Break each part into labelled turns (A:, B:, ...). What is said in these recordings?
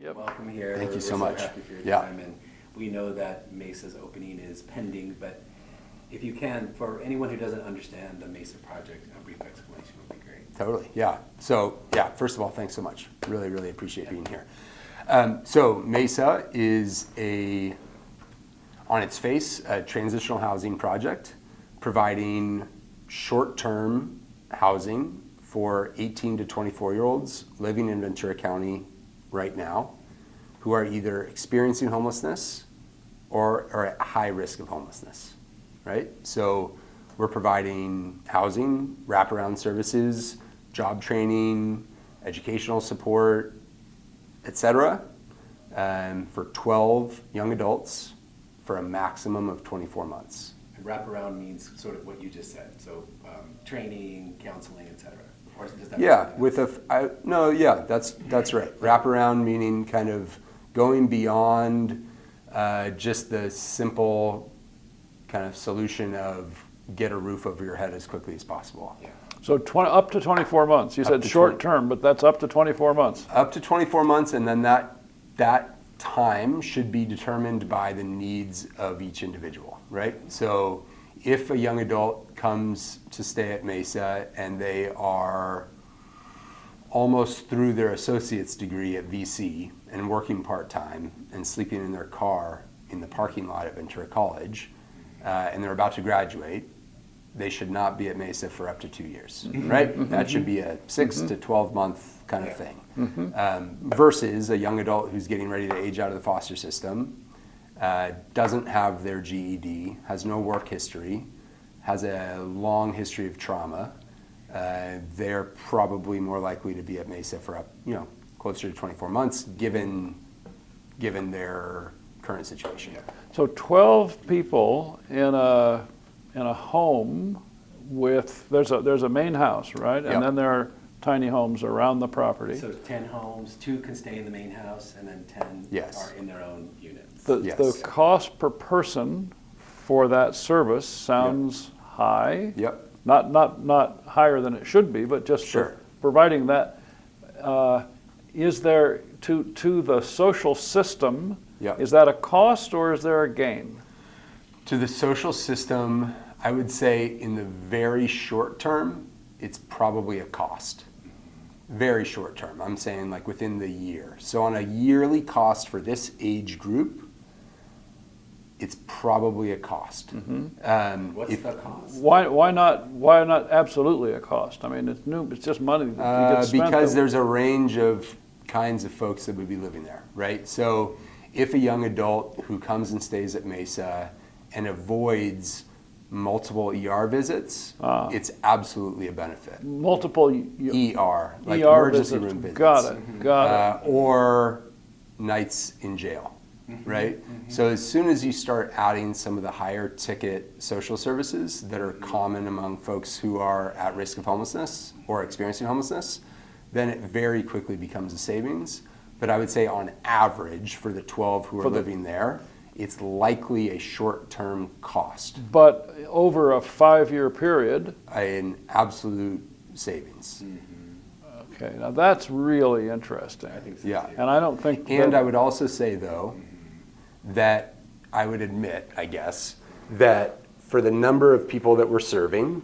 A: Yep.
B: Welcome here.
A: Thank you so
B: We're
A: much.
B: Happy for your
A: Yeah.
B: time, and we know that Mesa's opening is pending, but if you can, for anyone who doesn't understand the Mesa project, a brief explanation would be great.
A: Totally, yeah. So, yeah, first of all, thanks so much. Really, really appreciate being here. So Mesa is on its face, a transitional housing project providing short-term housing for 18 to 24-year-olds living in Ventura County right now who are either experiencing homelessness or are at high risk of homelessness, right? So we're providing housing, wraparound services, job training, educational support, et cetera, for 12 young adults for a maximum of 24 months.
B: And wraparound means sort of what you just said, so training, counseling, et cetera. Or does that
A: Yeah, that's right. Wraparound meaning kind of going beyond just the simple kind of solution of get a roof over your head as quickly as possible.
B: Yeah.
C: So up to 24 months. You said short term, but that's up to 24 months.
A: Up to 24 months, and then that time should be determined by the needs of each individual, right? So if a young adult comes to stay at Mesa and they are almost through their associate's degree at VC and working part-time and sleeping in their car in the parking lot at Ventura College, and they're about to graduate, they should not be at Mesa for up to 2 years, right? That should be a 6 to 12 month kind of thing. Versus a young adult who's getting ready to age out of the foster system, doesn't have their GED, has no work history, has a long history of trauma. They're probably more likely to be at Mesa for closer to 24 months, given their current situation.
C: So 12 people in a home with there's a main house, right?
A: Yep.
C: And then there are tiny homes around the property.
B: So 10 homes, 2 can stay in the main house, and then 10
A: Yes.
B: are in their own units.
C: The cost per person for that service sounds high.
A: Yep.
C: Not higher than it should be, but just
A: Sure.
C: providing that. Is there to the social system?
A: Yep.
C: Is that a cost or is there a gain?
A: To the social system, I would say in the very short term, it's probably a cost. Very short term. I'm saying like within the year. So on a yearly cost for this age group, it's probably a cost.
B: What's the cost?
C: Why not absolutely a cost? I mean, it's new. It's just money that gets spent.
A: Because there's a range of kinds of folks that would be living there, right? So if a young adult who comes and stays at Mesa and avoids multiple ER visits, it's absolutely a benefit.
C: Multiple
A: ER, like
C: ER
A: emergency
C: visits.
A: room visits.
C: Got it.
A: Or nights in jail, right? So as soon as you start adding some of the higher ticket social services that are common among folks who are at risk of homelessness or experiencing homelessness, then it very quickly becomes a savings. But I would say on average for the 12 who are living there, it's likely a short-term cost.
C: But over a 5-year period.
A: An absolute savings.
C: Okay, now that's really interesting.
B: I think so.
A: Yeah.
B: Too.
C: And I don't think.
A: And I would also say, though, that I would admit, I guess, that for the number of people that we're serving,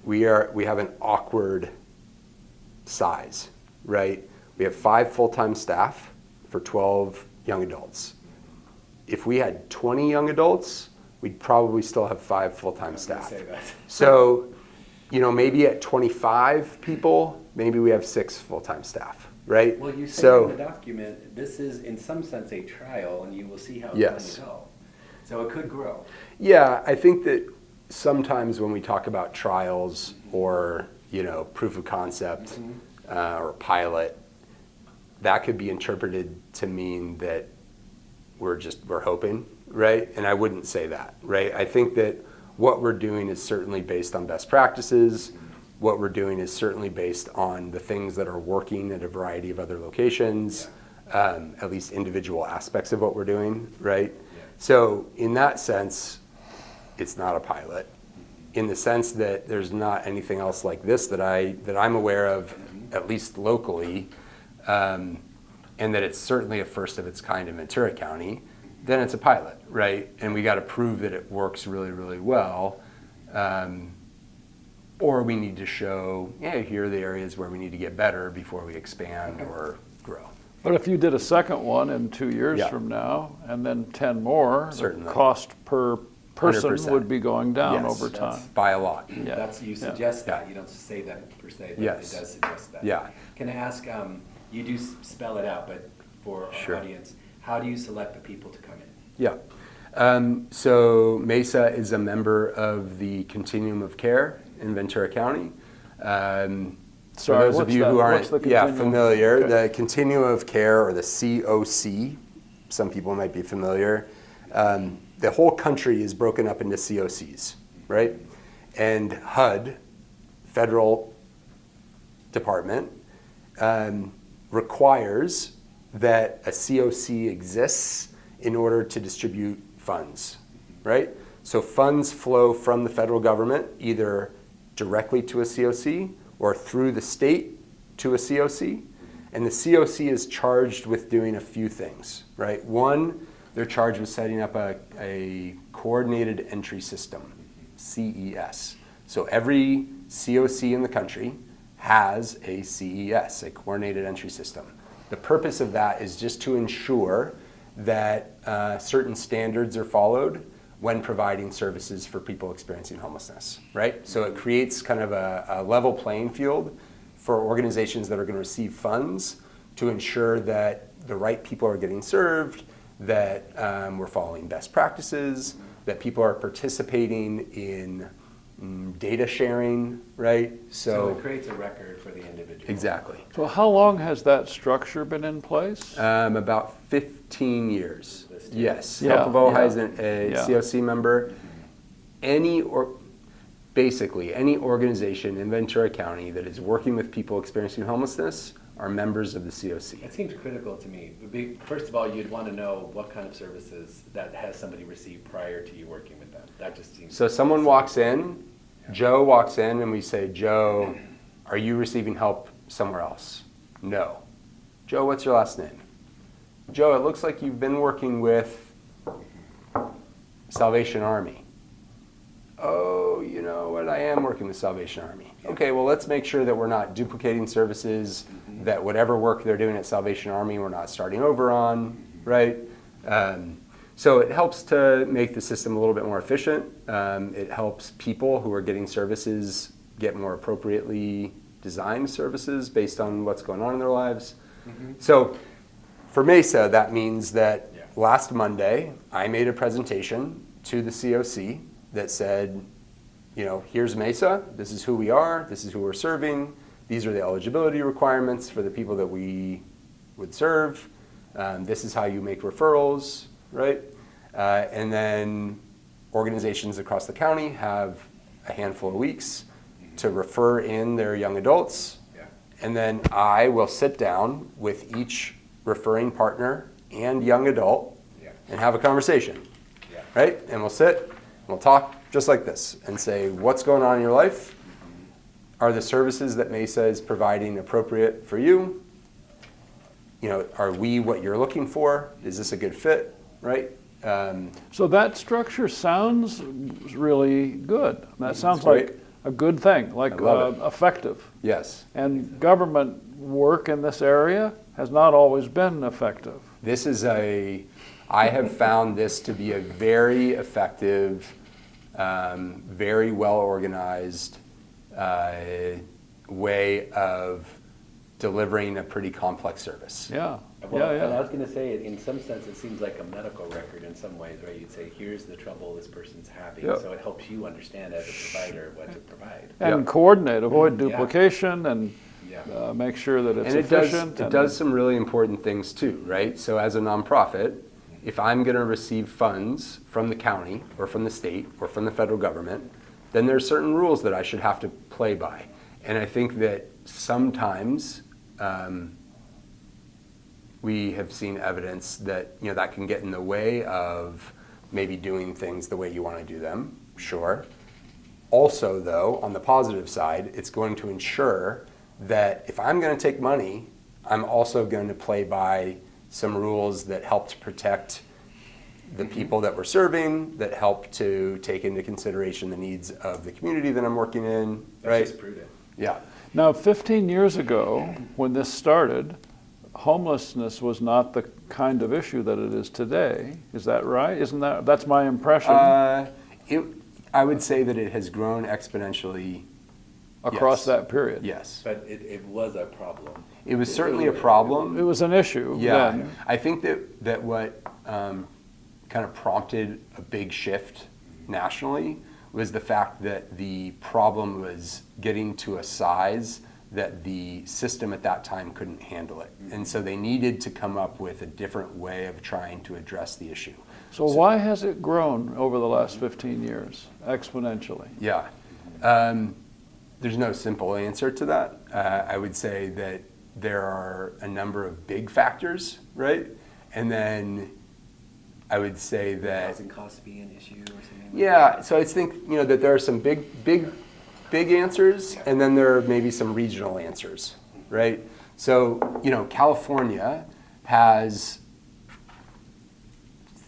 A: we have an awkward size, right? We have 5 full-time staff for 12 young adults. If we had 20 young adults, we'd probably still have 5 full-time staff.
B: Say that.
A: So, maybe at 25 people, maybe we have 6 full-time staff, right?
B: Well, you say in the document, this is in some sense a trial, and you will see how it's going to go. So it could grow.
A: Yeah, I think that sometimes when we talk about trials or, proof of concept or pilot, that could be interpreted to mean that we're hoping, right? And I wouldn't say that, right? I think that what we're doing is certainly based on best practices. What we're doing is certainly based on the things that are working at a variety of other locations, at least individual aspects of what we're doing, right?
B: Yeah.
A: So in that sense, it's not a pilot. In the sense that there's not anything else like this that I'm aware of, at least locally, and that it's certainly a first of its kind in Ventura County, then it's a pilot, right? And we got to prove that it works really, really well. Or we need to show, here are the areas where we need to get better before we expand or grow.
C: But if you did a second one in 2 years
A: Yeah.
C: from now, and then 10 more,
A: Certainly.
C: the cost per person
A: 100%.
C: would be going down
A: Yes.
C: over time.
A: By a lot.
C: Yeah.
B: That's, you suggest that, you don't say that per se, but
A: Yes.
B: it does suggest that.
A: Yeah.
B: Can I ask, you do spell it out, but for our
A: Sure.
B: audience, how do you select the people to come in?
A: Yeah. So Mesa is a member of the Continuum of Care in Ventura County. For
C: Sorry,
A: those of
C: what's
A: you
C: that?
A: who
C: What's
A: aren't
C: the Continuum?
A: familiar,
C: Okay.
A: the Continuum of Care, or the COC, some people might be familiar, the whole country is broken up into COCs, right? And HUD, federal department, requires that a COC exists in order to distribute funds, right? So funds flow from the federal government either directly to a COC or through the state to a COC. And the COC is charged with doing a few things, right? One, they're charged with setting up a coordinated entry system, CES. So every COC in the country has a CES, a coordinated entry system. The purpose of that is just to ensure that certain standards are followed when providing services for people experiencing homelessness, right? So it creates kind of a level playing field for organizations that are going to receive funds to ensure that the right people are getting served, that we're following best practices, that people are participating in data sharing, right?
B: So it creates a record for the individual.
A: Exactly.
C: So how long has that structure been in place?
A: About 15 years. Yes.
C: Yeah,
A: Help of Ojai is
C: yeah.
A: a
C: Yeah.
A: COC member. Basically, any organization in Ventura County that is working with people experiencing homelessness are members of the COC.
B: It seems critical to me. First of all, you'd want to know what kind of services that has somebody received prior to you working with them. That just seems.
A: So someone walks in, Joe walks in, and we say, Joe, are you receiving help somewhere else? No. Joe, what's your last name? Joe, it looks like you've been working with Salvation Army. Oh, you know what? I am working with Salvation Army. Okay, well, let's make sure that we're not duplicating services, that whatever work they're doing at Salvation Army, we're not starting over on, right? So it helps to make the system a little bit more efficient. It helps people who are getting services get more appropriately designed services based on what's going on in their lives. So for Mesa, that means that last Monday, I made a presentation to the COC that said, here's Mesa, this is who we are, this is who we're serving, these are the eligibility requirements for the people that we would serve, this is how you make referrals, right? And then organizations across the county have a handful of weeks to refer in their young adults, and then I will sit down with each referring partner and young adult and have a conversation, right? And we'll sit, and we'll talk just like this and say, what's going on in your life? Are the services that Mesa is providing appropriate for you? Are we what you're looking for? Is this a good fit, right?
C: So that structure sounds really good. That sounds
A: great.
C: like a good thing, like
A: I love it.
C: effective.
A: Yes.
C: And government work in this area has not always been effective.
A: I have found this to be a very effective, very well organized way of delivering a pretty complex service.
C: Yeah.
B: Well,
C: yeah.
B: and I was going to say, in some sense, it seems like a medical record in some ways, right? You'd say, here's the trouble this person's having,
A: Yep.
B: so it helps you understand as a provider what to provide.
C: And
A: Yeah.
C: coordinate, avoid
B: Yeah.
C: duplication, and
B: Yeah.
C: make sure that it's
A: And
C: efficient.
A: it does some really important things too, right? So as a nonprofit, if I'm going to receive funds from the county or from the state or from the federal government, then there's certain rules that I should have to play by. And I think that sometimes we have seen evidence that that can get in the way of maybe doing things the way you want to do them, sure. Also, though, on the positive side, it's going to ensure that if I'm going to take money, I'm also going to play by some rules that help to protect the people that we're serving, that help to take into consideration the needs of the community that I'm working in, right?
B: That's just prudent.
A: Yeah.
C: Now, 15 years ago, when this started, homelessness was not the kind of issue that it is today. Is that right? That's my impression
A: I would say that it has grown exponentially.
C: across
A: yes.
C: that period.
A: Yes.
B: But it was a problem.
A: It was certainly a problem.
C: It was an issue
A: Yeah,
C: then.
A: I think that what kind of prompted a big shift nationally was the fact that the problem was getting to a size that the system at that time couldn't handle it. And so they needed to come up with a different way of trying to address the issue.
C: So why has it grown over the last 15 years exponentially?
A: Yeah. There's no simple answer to that. I would say that there are a number of big factors, right? And then I would say that
B: Housing costs be an issue or something like
A: yeah, so I think that there are some big answers, and then there are maybe some regional answers, right? So California has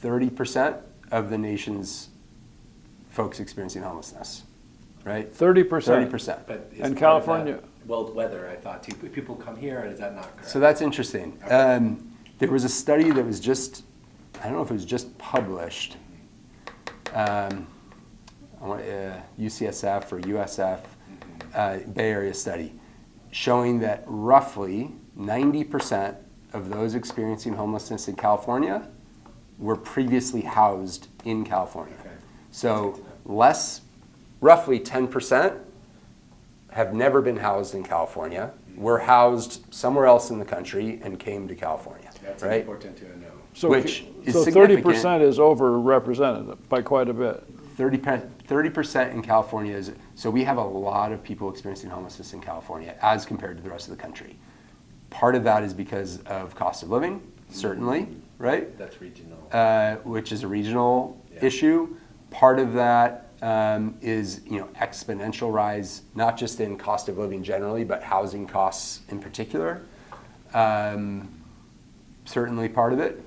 A: 30% of the nation's folks experiencing homelessness, right?
C: 30%.
A: 30%.
B: But is
C: And
B: part of
C: California-
B: that, well, weather, I thought too. People come here, and is that not correct?
A: So that's interesting. There was a study that was I don't know if it was just published, UCSF or USF, Bay Area study, showing that roughly 90% of those experiencing homelessness in California were previously housed in California.
B: Okay.
A: So roughly 10% have never been housed in California, were housed somewhere else in the country and came to California,
B: That's
A: right?
B: important to know.
C: So,
A: Which is
C: so
A: significant.
C: 30% is overrepresented by quite a bit.
A: 30% in California is, so we have a lot of people experiencing homelessness in California as compared to the rest of the country. Part of that is because of cost of living, certainly, right?
B: That's regional.
A: Which is a regional
B: Yeah.
A: issue. Part of that is exponential rise, not just in cost of living generally, but housing costs in particular. Certainly part of it.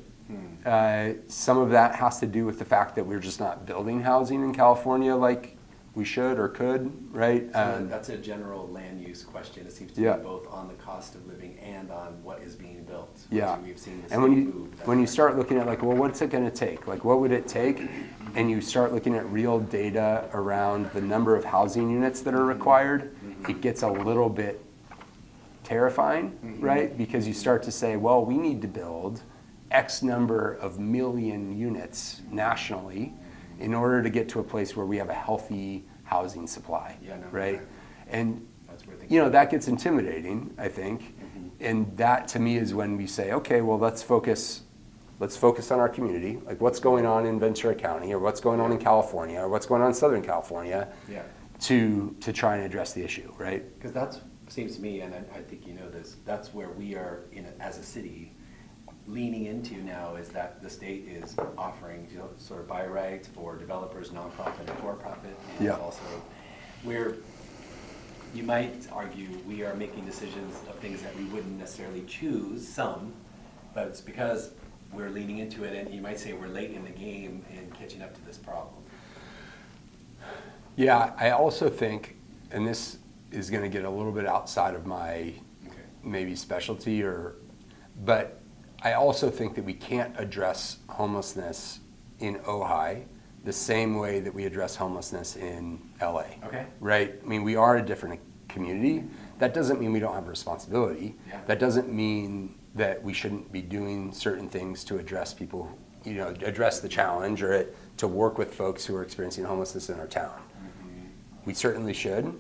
A: Some of that has to do with the fact that we're just not building housing in California like we should or could, right?
B: So that's a general land use question. It seems to
A: Yeah.
B: be both on the cost of living and on what is being built.
A: Yeah.
B: We've seen the
A: And when
B: state
A: you
B: move that
A: when you
B: direction.
A: start looking at well, what's it going to take? Like, what would it take? And you start looking at real data around the number of housing units that are required, it gets a little bit terrifying, right? Because you start to say, well, we need to build X number of million units nationally in order to get to a place where we have a healthy housing supply,
B: Yeah, no,
A: right?
B: right.
A: And
B: That's where things
A: that gets intimidating, I think. And that to me is when we say, okay, well, let's focus on our community, like what's going on in Ventura County or what's going on in California or what's going on in Southern California
B: Yeah.
A: to try and address the issue, right?
B: Because that seems to me, and I think you know this, that's where we are as a city leaning into now, is that the state is offering sort of buy rights for developers, nonprofit and for-profit. And
A: Yeah.
B: also you might argue we are making decisions of things that we wouldn't necessarily choose, but it's because we're leaning into it, and you might say we're late in the game in catching up to this problem.
A: Yeah, I also think, and this is going to get a little bit outside of my
B: Okay.
A: maybe specialty, but I also think that we can't address homelessness in Ojai the same way that we address homelessness in LA.
B: Okay.
A: Right? I mean, we are a different community. That doesn't mean we don't have a responsibility.
B: Yeah.
A: That doesn't mean that we shouldn't be doing certain things to address people, address the challenge or to work with folks who are experiencing homelessness in our town. We certainly should.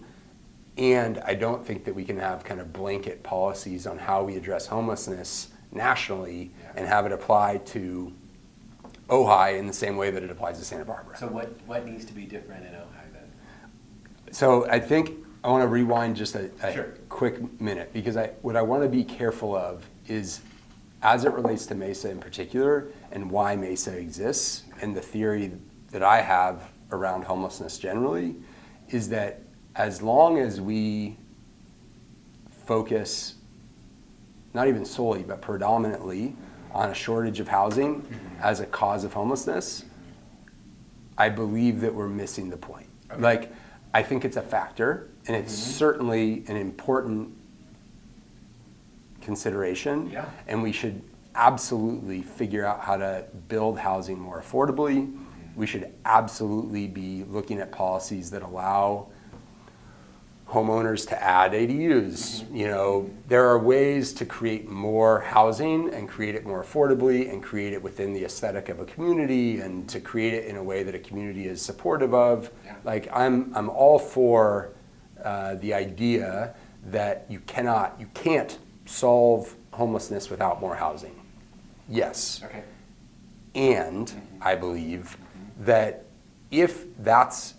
A: And I don't think that we can have kind of blanket policies on how we address homelessness nationally and have it apply to Ojai in the same way that it applies to Santa Barbara.
B: So what needs to be different in Ojai then?
A: So I think I want to rewind just a
B: Sure.
A: quick minute, because what I want to be careful of is, as it relates to Mesa in particular and why Mesa exists, and the theory that I have around homelessness generally, is that as long as we focus not even solely, but predominantly on a shortage of housing as a cause of homelessness, I believe that we're missing the point.
B: Okay.
A: Like, I think it's a factor, and it's certainly an important consideration,
B: Yeah.
A: and we should absolutely figure out how to build housing more affordably. We should absolutely be looking at policies that allow homeowners to add ADUs. You know, there are ways to create more housing and create it more affordably and create it within the aesthetic of a community and to create it in a way that a community is supportive of.
B: Yeah.
A: Like, I'm all for the idea that you can't solve homelessness without more housing. Yes.
B: Okay.
A: And I believe that if that's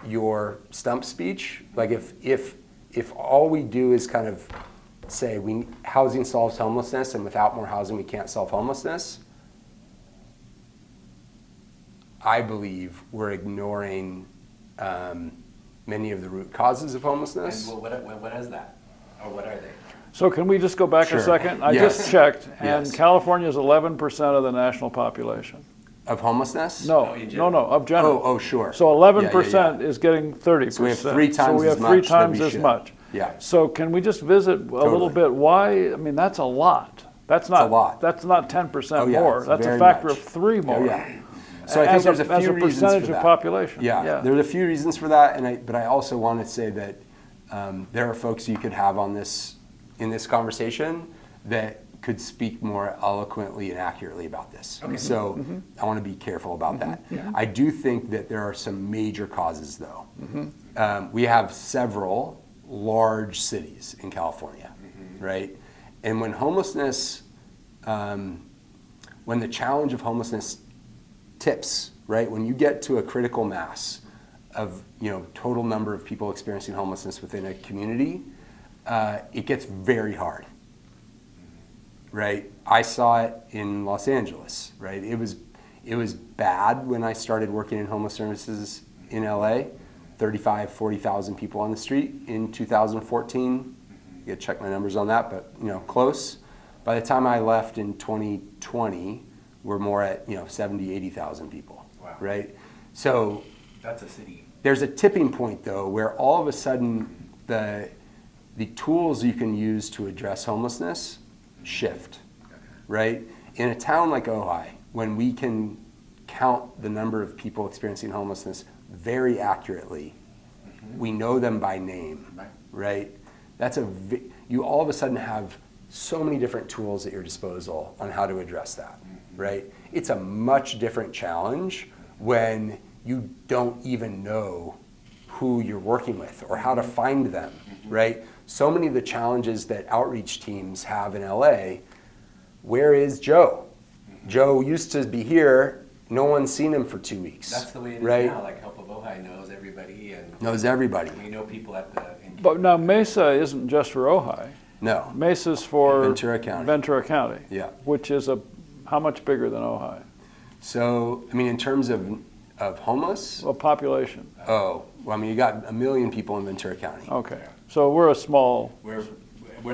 A: your stump speech, like if all we do is kind of say housing solves homelessness and without more housing we can't solve homelessness, I believe we're ignoring many of the root causes of homelessness.
B: And what is that? Or what are they?
C: So can we just go back
A: Sure.
C: a second? I
A: Yes.
C: just checked, and
A: Yes.
C: California is 11% of the national population.
A: Of homelessness?
C: No,
B: in
C: no,
B: general.
C: no, of general.
A: Oh, sure.
C: So 11%
A: Yeah, yeah,
C: is getting 30%.
A: So we have three times
C: So we have
A: as
C: three
A: much than
C: times
A: we
C: as
A: should.
C: much.
A: Yeah.
C: So can we just visit a little
A: Totally.
C: bit why? I mean, that's a lot. That's not
A: a lot.
C: That's not 10%
A: Oh, yeah,
C: more.
A: it's
C: That's a
A: very
C: factor
A: much.
C: of 3 more.
A: Oh, yeah. So I think
C: As
A: there's a
C: as
A: few
C: a
A: reasons
C: percentage
A: for
C: of
A: that.
C: population.
A: Yeah, there's a few reasons for that, but I also want to say that there are folks you could have in this conversation that could speak more eloquently and accurately about this.
B: Okay.
A: So I want to be careful about that. I do think that there are some major causes, though. We have several large cities in California, right? And when homelessness, when the challenge of homelessness tips, right? When you get to a critical mass of, total number of people experiencing homelessness within a community, it gets very hard, right? I saw it in Los Angeles, right? It was bad when I started working in homeless services in LA, 35, 40,000 people on the street in 2014. You gotta check my numbers on that, but close. By the time I left in 2020, we're more at 70, 80,000 people,
B: Wow.
A: right? So
B: That's a city.
A: there's a tipping point, though, where all of a sudden the tools you can use to address homelessness shift, right? In a town like Ojai, when we can count the number of people experiencing homelessness very accurately, we know them by name, right? You all of a sudden have so many different tools at your disposal on how to address that, right? It's a much different challenge when you don't even know who you're working with or how to find them, right? So many of the challenges that outreach teams have in LA, where is Joe? Joe used to be here, no one's seen him for 2 weeks.
B: That's the way it is
A: right?
B: now. Like Help of Ojai knows everybody, and
A: Knows everybody.
B: we know people at the.
C: But now Mesa isn't just for Ojai.
A: No.
C: Mesa's for
A: Ventura County.
C: Ventura County.
A: Yeah.
C: Which is how much bigger than Ojai?
A: So, in terms of homeless,
C: Well, population.
A: you got 1 million people in Ventura County.
C: Okay. So we're a small.
B: We're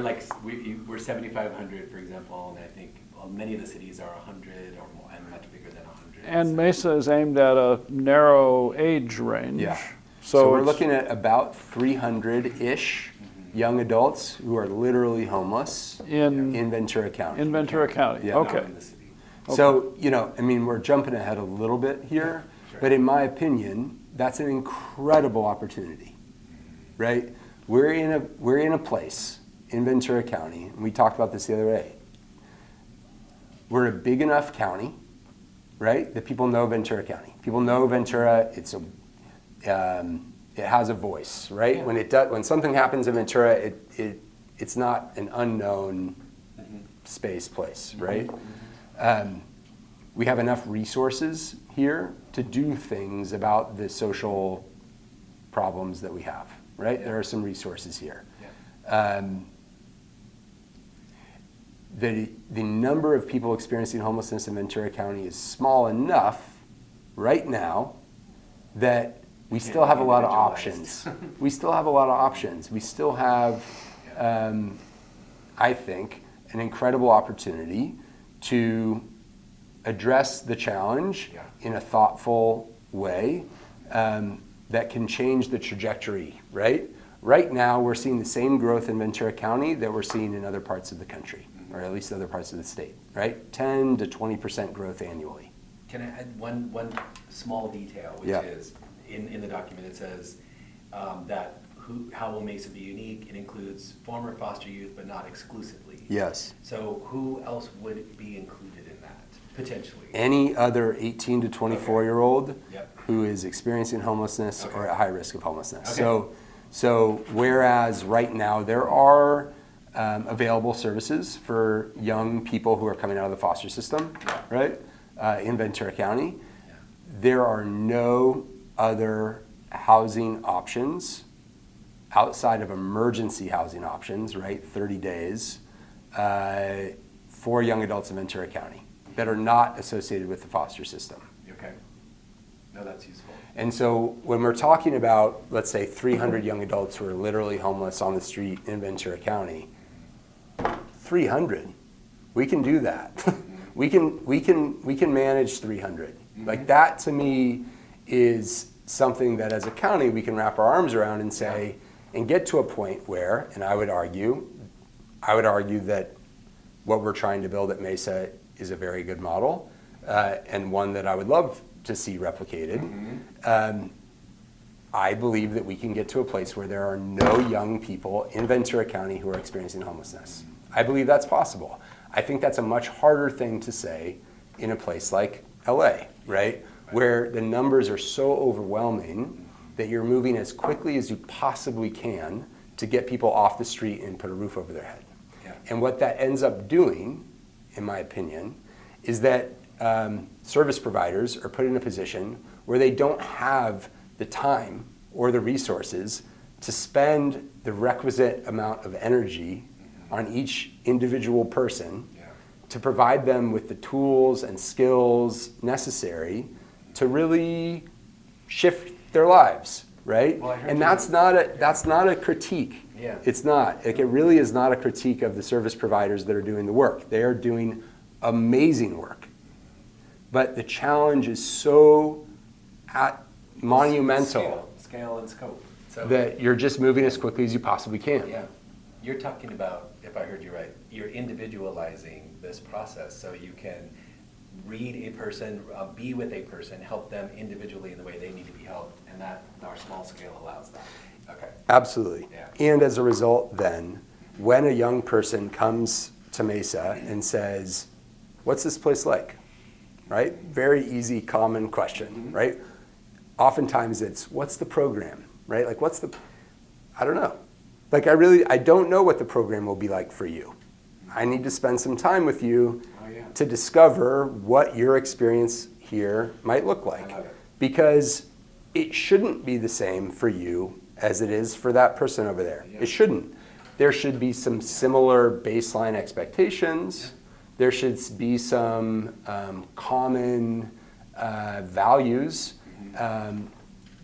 B: like we're 7,500, for example, and I think many of the cities are 100 or more, and much bigger than 100.
C: And Mesa is aimed at a narrow age range.
A: Yeah.
C: So
A: So we're
C: it's-
A: looking at about 300-ish young adults who are literally homeless in Ventura County.
C: in Ventura County.
A: Yeah.
B: Not
C: Okay.
B: in the city.
A: So, we're jumping ahead a little bit here,
B: Sure.
A: but in my opinion, that's an incredible opportunity, right? We're in a place in Ventura County, and we talked about this the other day. We're a big enough county, right, that people know Ventura County. People know Ventura. It has a voice, right?
B: Yeah.
A: When something happens in Ventura, it's not an unknown space place, right? We have enough resources here to do things about the social problems that we have, right? There are some resources here.
B: Yeah.
A: The number of people experiencing homelessness in Ventura County is small enough right now that we still have a lot of options. We still have a lot of options. We still have I think, an incredible opportunity to address the challenge in a thoughtful way that can change the trajectory, right? Right now, we're seeing the same growth in Ventura County that we're seeing in other parts of the country, or at least other parts of the state, right? 10 to 20% growth annually.
B: Can I add one small detail, which is, in the document, it says that how will Mesa be unique? It includes former foster youth, but not exclusively.
A: Yes.
B: So who else would be included in that, potentially?
A: Any other 18 to 24-year-old
B: Yep.
A: who is experiencing homelessness or at high risk of homelessness.
B: Okay.
A: So whereas right now there are available services for young people who are coming out of the foster system, right, in Ventura County, there are no other housing options outside of emergency housing options, right, 30 days, for young adults in Ventura County that are not associated with the foster system.
B: Okay. No, that's useful.
A: And so when we're talking about, let's say, 300 young adults who are literally homeless on the street in Ventura County, 300, we can do that. we can manage 300. Like that to me is something that as a county we can wrap our arms around and say, and get to a point where, and I would argue that what we're trying to build at Mesa is a very good model, and one that I would love to see replicated. I believe that we can get to a place where there are no young people in Ventura County who are experiencing homelessness. I believe that's possible. I think that's a much harder thing to say in a place like LA, right? Where the numbers are so overwhelming that you're moving as quickly as you possibly can to get people off the street and put a roof over their head.
B: Yeah.
A: And what that ends up doing, in my opinion, is that service providers are put in a position where they don't have the time or the resources to spend the requisite amount of energy on each individual person to provide them with the tools and skills necessary to really shift their lives, right?
B: Well,
A: and that's not a critique.
B: Yeah.
A: It's not. Like, it really is not a critique of the service providers that are doing the work. They are doing amazing work. But the challenge is so monumental
B: Scale and scope. So,
A: that you're just moving as quickly as you possibly can.
B: yeah, you're talking about, if I heard you right, you're individualizing this process so you can read a person, be with a person, help them individually in the way they need to be helped, and that our small scale allows that. Okay.
A: Absolutely.
B: Yeah.
A: And as a result, then, when a young person comes to Mesa and says, "What's this place like?" Right? Very easy, common question, right? Oftentimes it's, "What's the program?" Right? Like, I don't know. Like, I don't know what the program will be like for you. I need to spend some time with you to discover what your experience here might look like.
B: I love it.
A: Because it shouldn't be the same for you as it is for that person over there.
B: Yeah.
A: It shouldn't. There should be some similar baseline expectations. There should be some common values.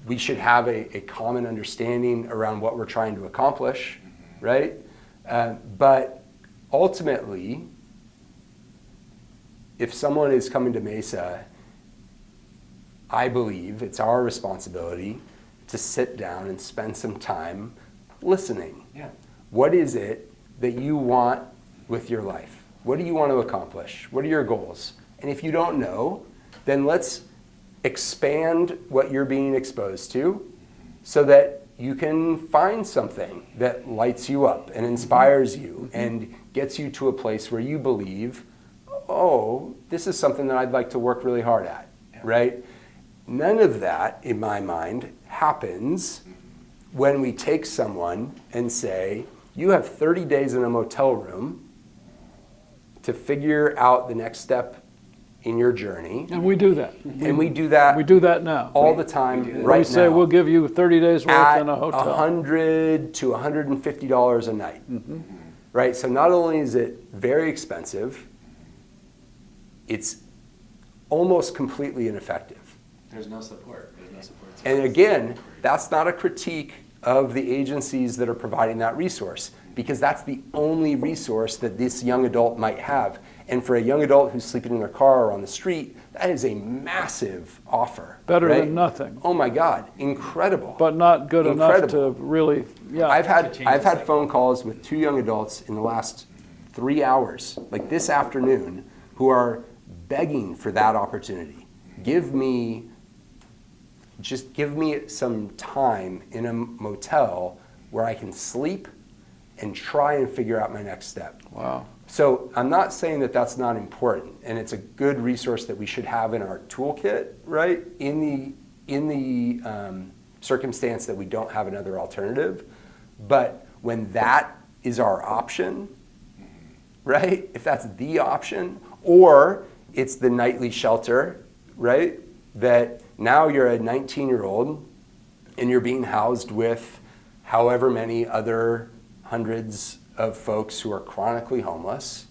A: We should have a common understanding around what we're trying to accomplish, right? But ultimately, if someone is coming to Mesa, I believe it's our responsibility to sit down and spend some time listening.
B: Yeah.
A: What is it that you want with your life? What do you want to accomplish? What are your goals? And if you don't know, then let's expand what you're being exposed to so that you can find something that lights you up and inspires you and gets you to a place where you believe, oh, this is something that I'd like to work really hard at, right? None of that, in my mind, happens when we take someone and say, you have 30 days in a motel room to figure out the next step in your journey.
C: And we do that.
A: And we do that
C: We do that now.
A: all the time
B: do that.
A: right
C: We say
A: now
C: we'll give you 30 days worth
A: at
C: in a hotel.
A: $100 to $150 a night. Right? So not only is it very expensive, it's almost completely ineffective.
B: There's no support. There's no support.
A: And again, that's not a critique of the agencies that are providing that resource. because that's the only resource that this young adult might have. And for a young adult who's sleeping in their car or on the street, that is a massive offer.
C: Better
A: right?
C: than nothing.
A: Oh my God, incredible.
C: But not good enough
A: Incredible.
C: to really, yeah.
A: I've
B: change
A: had
B: the cycle.
A: phone calls with 2 young adults in the last 3 hours, like this afternoon, who are begging for that opportunity. Just give me some time in a motel where I can sleep and try and figure out my next step.
C: Wow.
A: So I'm not saying that that's not important, and it's a good resource that we should have in our toolkit, right? In the circumstance that we don't have another alternative. But when that is our option, right? If that's the option, or it's the nightly shelter, right? That now you're a 19-year-old and you're being housed with however many other hundreds of folks who are chronically homeless.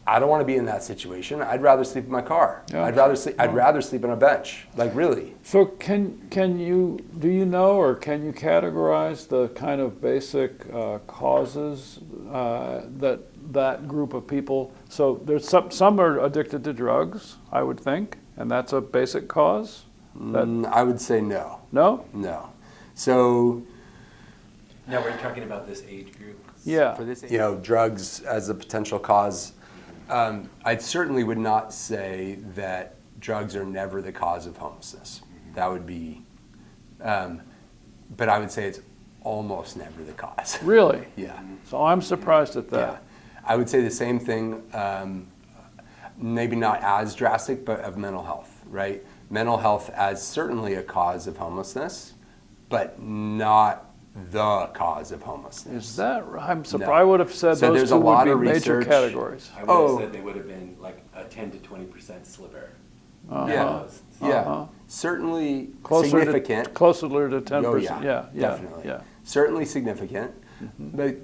A: I don't want to be in that situation. I'd rather sleep in my car.
C: Yeah.
A: I'd rather sleep on a bench. Like, really.
C: So can you, do you know, or can you categorize the kind of basic causes that group of people, so there's some are addicted to drugs, I would think, and that's a basic cause?
A: I would say no.
C: No?
A: No. So,
B: Now, we're talking about this age group.
C: Yeah.
A: for this, drugs as a potential cause, I certainly would not say that drugs are never the cause of homelessness. That would be, but I would say it's almost never the cause.
C: Really?
A: Yeah.
C: So I'm surprised at
A: Yeah.
C: that.
A: I would say the same thing, maybe not as drastic, but of mental health, right? Mental health as certainly a cause of homelessness, but not the cause of homelessness.
C: Is that right? I'm surprised.
A: No.
C: I would have said
A: So
C: those
A: there's
C: two
A: a lot
C: would
A: of
C: be major
A: research.
C: categories.
B: I would have
A: Oh.
B: said they would have been like a 10 to 20% sliver.
A: Yeah. Yeah.
C: Uh-huh.
A: Certainly
C: Closer
A: significant.
C: Closer to 10%.
A: Oh, yeah,
C: Yeah,
A: definitely.
C: yeah.
A: Certainly significant. But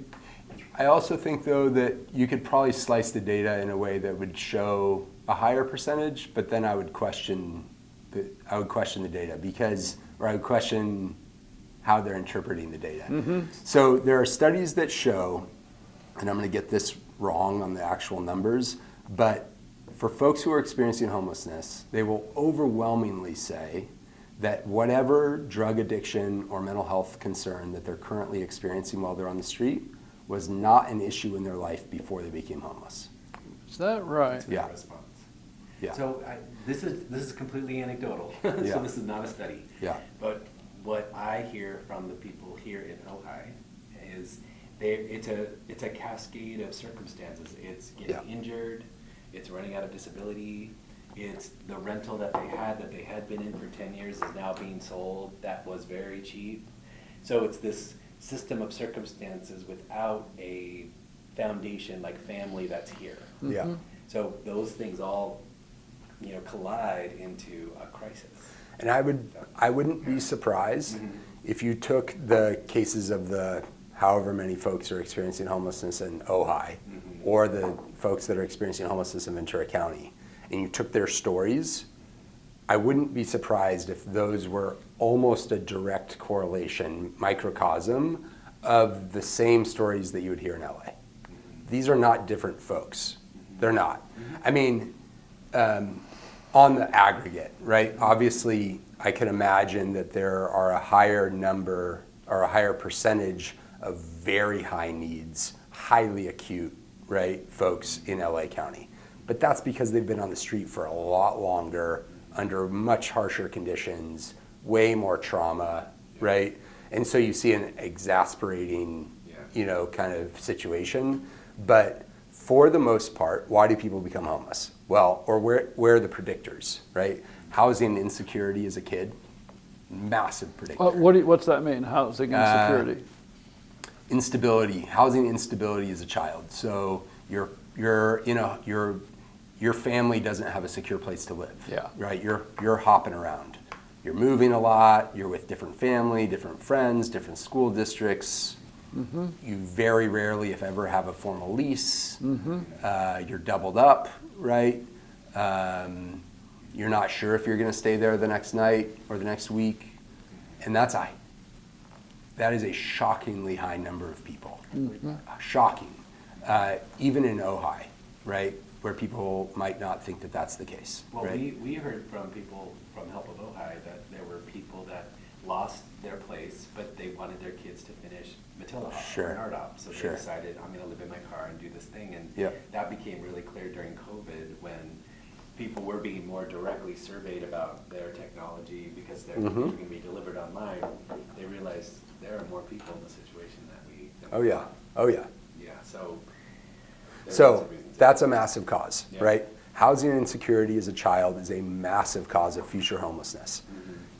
A: I also think, though, that you could probably slice the data in a way that would show a higher percentage, but then I would question the data because, or I would question how they're interpreting the data. So there are studies that show, and I'm going to get this wrong on the actual numbers, but for folks who are experiencing homelessness, they will overwhelmingly say that whatever drug addiction or mental health concern that they're currently experiencing while they're on the street was not an issue in their life before they became homeless.
C: Is that right?
B: That's my
A: Yeah.
B: response.
A: Yeah.
B: So this is completely anecdotal. So
A: Yeah.
B: this is not a study.
A: Yeah.
B: But what I hear from the people here in Ojai is it's a cascade of circumstances. It's getting injured. It's running out of disability. It's the rental that they had been in for 10 years is now being sold. That was very cheap. So it's this system of circumstances without a foundation like family that's here.
A: Yeah.
B: So those things all, collide into a crisis.
A: And I wouldn't be surprised if you took the cases of the however many folks are experiencing homelessness in Ojai, or the folks that are experiencing homelessness in Ventura County, and you took their stories. I wouldn't be surprised if those were almost a direct correlation, microcosm of the same stories that you would hear in LA. These are not different folks. They're not. I mean, on the aggregate, right? Obviously, I can imagine that there are a higher number or a higher percentage of very high needs, highly acute, right, folks in LA County. But that's because they've been on the street for a lot longer, under much harsher conditions, way more trauma, right? And so you see an exasperating, kind of situation. But for the most part, why do people become homeless? Well, or where are the predictors, right? Housing insecurity as a kid, massive predictor.
C: What's that mean? Housing insecurity?
A: Housing instability as a child. So your family doesn't have a secure place to live.
C: Yeah.
A: Right. You're hopping around. You're moving a lot. You're with different family, different friends, different school districts. You very rarely, if ever, have a formal lease. You're doubled up, right? You're not sure if you're going to stay there the next night or the next week, and that's that is a shockingly high number of people. Shocking. Even in Ojai, right, where people might not think that that's the case.
B: Well,
A: right?
B: we heard from people from Help of Ojai that there were people that lost their place, but they wanted their kids to finish Matilla Hop
A: Sure.
B: or Nard Hop. So
A: Sure.
B: they decided, I'm gonna live in my car and do this thing. And
A: Yep.
B: that became really clear during COVID when people were being more directly surveyed about their technology because their things were gonna be delivered online. They realized there are more people in the situation than
A: Oh
B: we
A: yeah,
B: thought.
A: oh yeah.
B: Yeah, so. there's lots
A: So
B: of reasons.
A: that's a massive cause,
B: Yeah.
A: right? Housing insecurity as a child is a massive cause of future homelessness.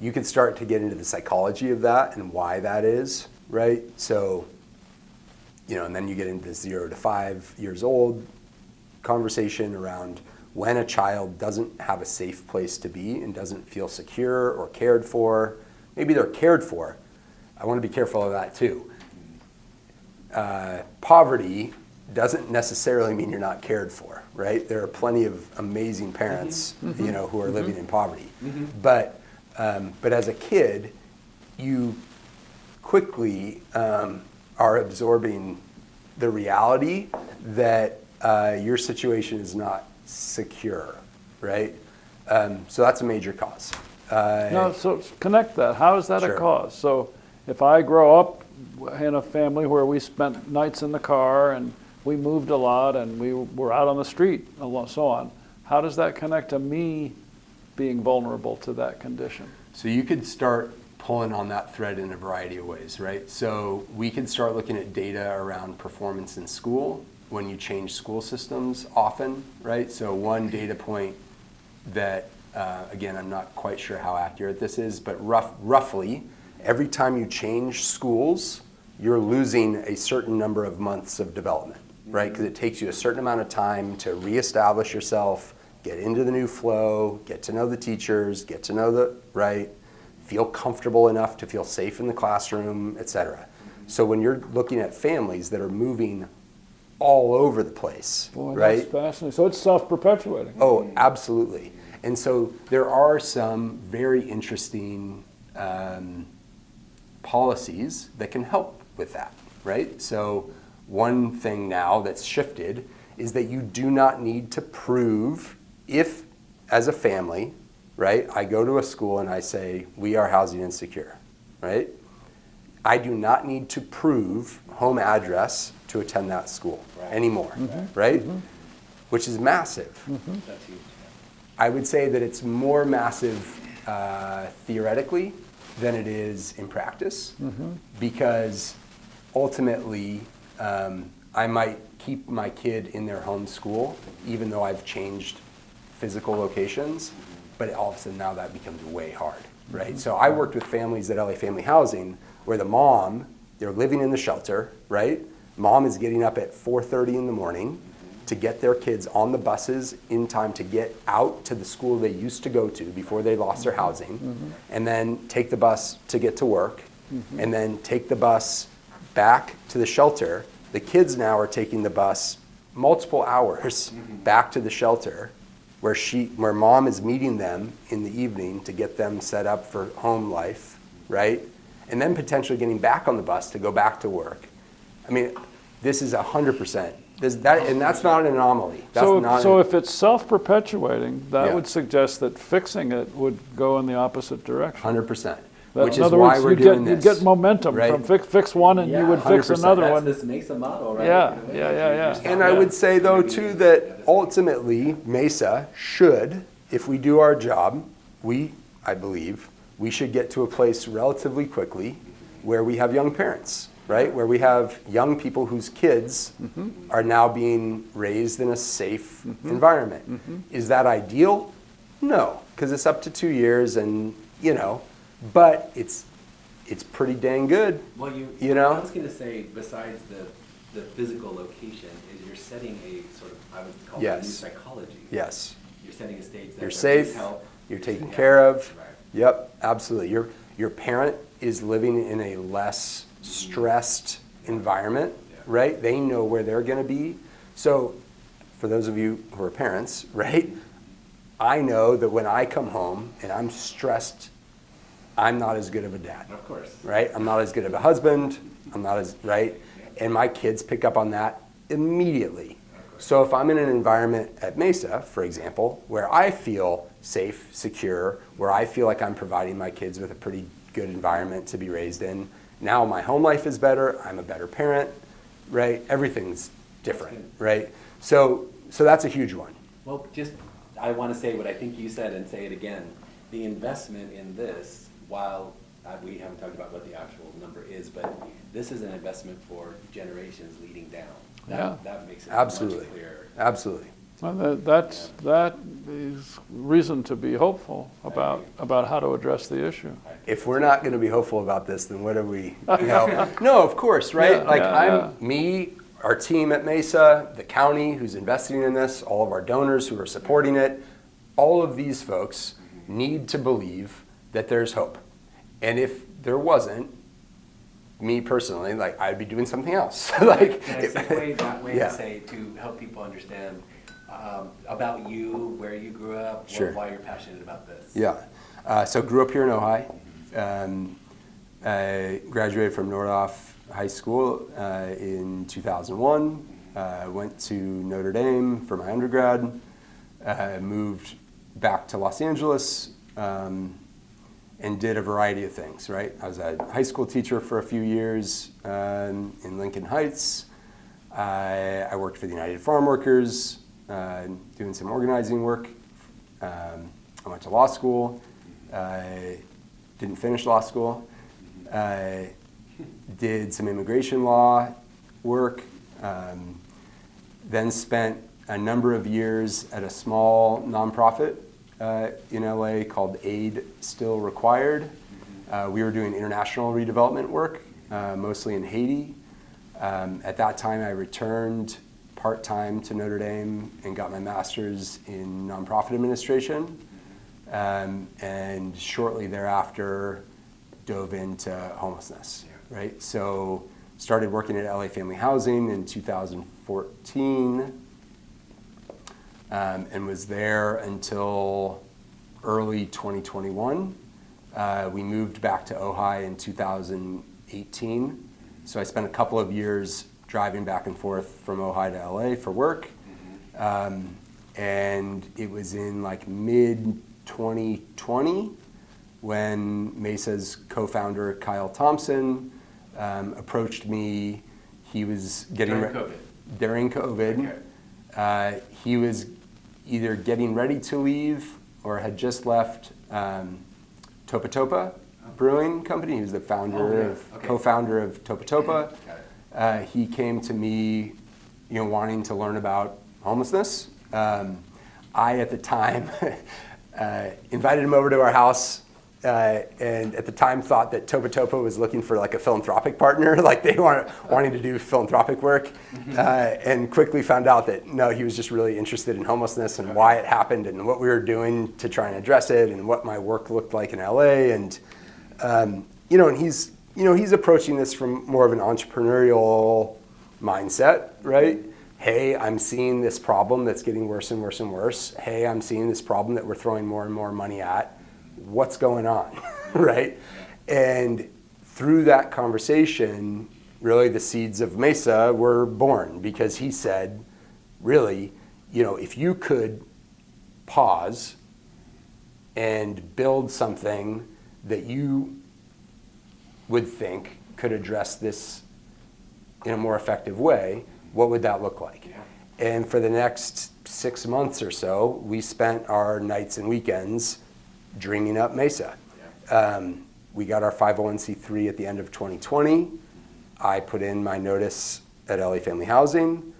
A: You can start to get into the psychology of that and why that is, right? So, and then you get into the 0 to 5 years old conversation around when a child doesn't have a safe place to be and doesn't feel secure or cared for. Maybe they're cared for. I want to be careful of that too. Poverty doesn't necessarily mean you're not cared for, right? There are plenty of amazing parents, who are living in poverty. But as a kid, you quickly are absorbing the reality that your situation is not secure, right? So that's a major cause.
C: No, so connect that. How is that
A: Sure.
C: a cause? So if I grow up in a family where we spent nights in the car and we moved a lot and we were out on the street, so on, how does that connect to me being vulnerable to that condition?
A: So you could start pulling on that thread in a variety of ways, right? So we could start looking at data around performance in school when you change school systems often, right? So one data point that, again, I'm not quite sure how accurate this is, but roughly, every time you change schools, you're losing a certain number of months of development, right? Because it takes you a certain amount of time to reestablish yourself, get into the new flow, get to know the teachers, get to know right? Feel comfortable enough to feel safe in the classroom, et cetera. So when you're looking at families that are moving all over the place,
C: Boy,
A: right?
C: that's fascinating. So it's self-perpetuating.
A: Oh, absolutely. And so there are some very interesting policies that can help with that, right? So one thing now that's shifted is that you do not need to prove if, as a family, right, I go to a school and I say, we are housing insecure, right? I do not need to prove home address to attend that school anymore, right? Which is massive.
B: That's huge.
A: I would say that it's more massive theoretically than it is in practice, because ultimately I might keep my kid in their home school even though I've changed physical locations, but all of a sudden now that becomes way hard, right? So I worked with families at LA Family Housing where the mom, they're living in the shelter, right? Mom is getting up at 4:30 in the morning to get their kids on the buses in time to get out to the school they used to go to before they lost their housing, and then take the bus to get to work, and then take the bus back to the shelter. The kids now are taking the bus multiple hours back to the shelter where mom is meeting them in the evening to get them set up for home life, right? And then potentially getting back on the bus to go back to work. I mean, this is 100%. And that's not an anomaly. That's not
C: So if it's self-perpetuating, that
A: Yeah.
C: would suggest that fixing it would go in the opposite direction.
A: 100%.
C: That-
A: Which
C: in
A: is
C: other
A: why
C: words,
A: we're
C: you'd
A: doing
C: get,
A: this.
C: You'd get momentum
A: right?
C: from fix one and you would fix
A: 100%.
C: another
B: That's
C: one.
B: this Mesa model, right?
C: Yeah,
B: In a way,
C: yeah,
B: like
C: yeah,
B: you're
C: yeah.
B: just
A: And I would say though too that ultimately Mesa should, if we do our job, I believe, we should get to a place relatively quickly where we have young parents, right? Where we have young people whose kids are now being raised in a safe environment. Is that ideal? No, because it's up to 2 years and, but it's pretty dang good.
B: Well, I was going to say, besides the physical location, is you're setting a sort of, I would call it a new
A: Yes.
B: psychology.
A: Yes.
B: You're setting a stage that
A: You're
B: there is
A: safe,
B: help,
A: you're
B: there's
A: taken
B: help.
A: care of.
B: Right.
A: Yep, absolutely. Your parent is living in a less stressed environment, right? They know where they're going to be. So for those of you who are parents, right, I know that when I come home and I'm stressed I'm not as good of a dad,
B: Of course.
A: right? I'm not as good of a husband. I'm not as, right? And my kids pick up on that immediately. So if I'm in an environment at Mesa, for example, where I feel safe, secure, where I feel like I'm providing my kids with a pretty good environment to be raised in, now my home life is better, I'm a better parent, right? Everything's different, right? So that's a huge one.
B: Well, I want to say what I think you said and say it again. The investment in this, while we haven't talked about what the actual number is, but this is an investment for generations leading down.
C: Yeah.
B: That makes it
A: Absolutely.
B: much clearer.
A: Absolutely.
C: Well, that is reason to be hopeful about how to address the issue.
A: If we're not going to be hopeful about this, then what are we, you know? No, of course, right? Me, our team at Mesa, the county who's investing in this, all of our donors who are supporting it, all of these folks need to believe that there's hope. And if there wasn't, me personally, like, I'd be doing something else. Like,
B: Can I segue that way
A: Yeah.
B: to say, to help people understand about you, where you grew up,
A: Sure.
B: why you're passionate about this?
A: Yeah. So grew up here in Ojai. I graduated from Nordoff High School in 2001. Went to Notre Dame for my undergrad. Moved back to Los Angeles and did a variety of things, right? I was a high school teacher for a few years in Lincoln Heights. I worked for the United Farm Workers, doing some organizing work. I went to law school. Didn't finish law school. Did some immigration law work. Then spent a number of years at a small nonprofit in LA called Aid Still Required. We were doing international redevelopment work, mostly in Haiti. At that time, I returned part-time to Notre Dame and got my master's in nonprofit administration. And shortly thereafter, dove into homelessness, right? So started working at LA Family Housing in 2014. And was there until early 2021. We moved back to Ojai in 2018. So I spent a couple of years driving back and forth from Ojai to LA for work. And it was in like mid-2020 when Mesa's co-founder, Kyle Thompson, approached me. He was getting during COVID.
B: Okay.
A: He was either getting ready to leave or had just left Topa Topa Brewing Company. He was the founder co-founder of Topa Topa. He came to me, wanting to learn about homelessness. I, at the time, invited him over to our house. And at the time thought that Topa Topa was looking for like a philanthropic partner, like they wanting to do philanthropic work, and quickly found out that no, he was just really interested in homelessness and why it happened and what we were doing to try and address it and what my work looked like in LA. And and he's approaching this from more of an entrepreneurial mindset, right? Hey, I'm seeing this problem that's getting worse and worse and worse. Hey, I'm seeing this problem that we're throwing more and more money at. What's going on, right? And through that conversation, really the seeds of Mesa were born because he said, really, if you could pause and build something that you would think could address this in a more effective way, what would that look like?
B: Yeah.
A: And for the next 6 months or so, we spent our nights and weekends dreaming up Mesa.
B: Yeah.
A: We got our 501c3 at the end of 2020. I put in my notice at LA Family Housing,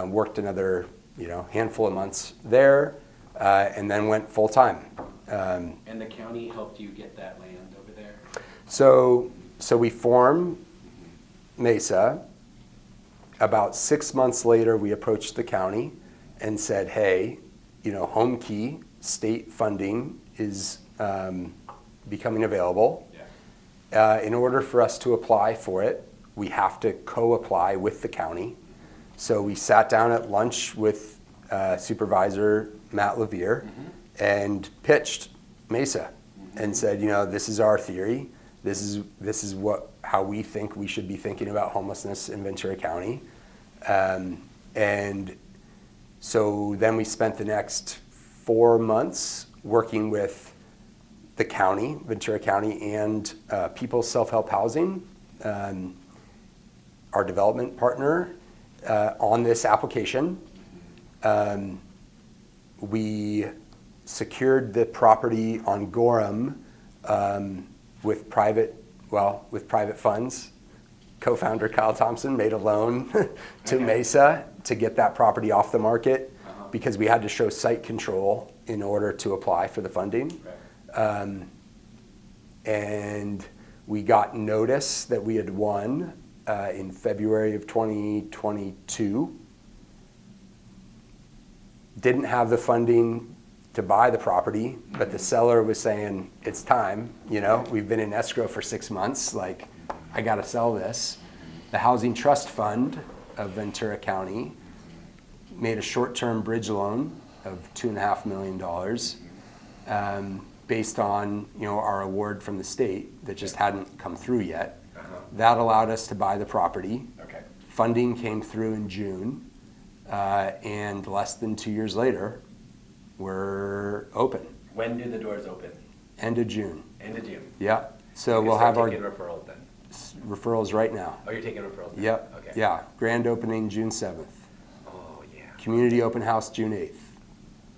A: worked another handful of months there, and then went full time.
B: And the county helped you get that land over there?
A: So we formed Mesa. About 6 months later, we approached the county and said, hey, home key state funding is becoming available.
B: Yeah.
A: In order for us to apply for it, we have to co-apply with the county. So we sat down at lunch with Supervisor Matt Levere and pitched Mesa. and said, this is our theory. This is how we think we should be thinking about homelessness in Ventura County. And so then we spent the next 4 months working with the county, Ventura County, and People's Self-Help Housing, our development partner, on this application. We secured the property on Gorham with private funds. Co-founder Kyle Thompson made a loan to Mesa to get that property off the market because we had to show site control in order to apply for the funding. And we got notice that we had won in February of 2022. Didn't have the funding to buy the property, but the seller was saying, it's time, we've been in escrow for 6 months, like, I gotta sell this. The Housing Trust Fund of Ventura County made a short-term bridge loan of $2.5 million based on, our award from the state that just hadn't come through yet. That allowed us to buy the property.
B: Okay.
A: Funding came through in June, and less than 2 years later, we're open.
B: When do the doors open?
A: End of June.
B: End of June.
A: Yeah. So
B: You
A: we'll
B: start
A: have our
B: taking referrals then.
A: referrals right now.
B: Oh, you're taking referrals now?
A: Yep.
B: Okay.
A: Yeah. Grand opening June 7th.
B: Oh, yeah.
A: Community open house June 8th.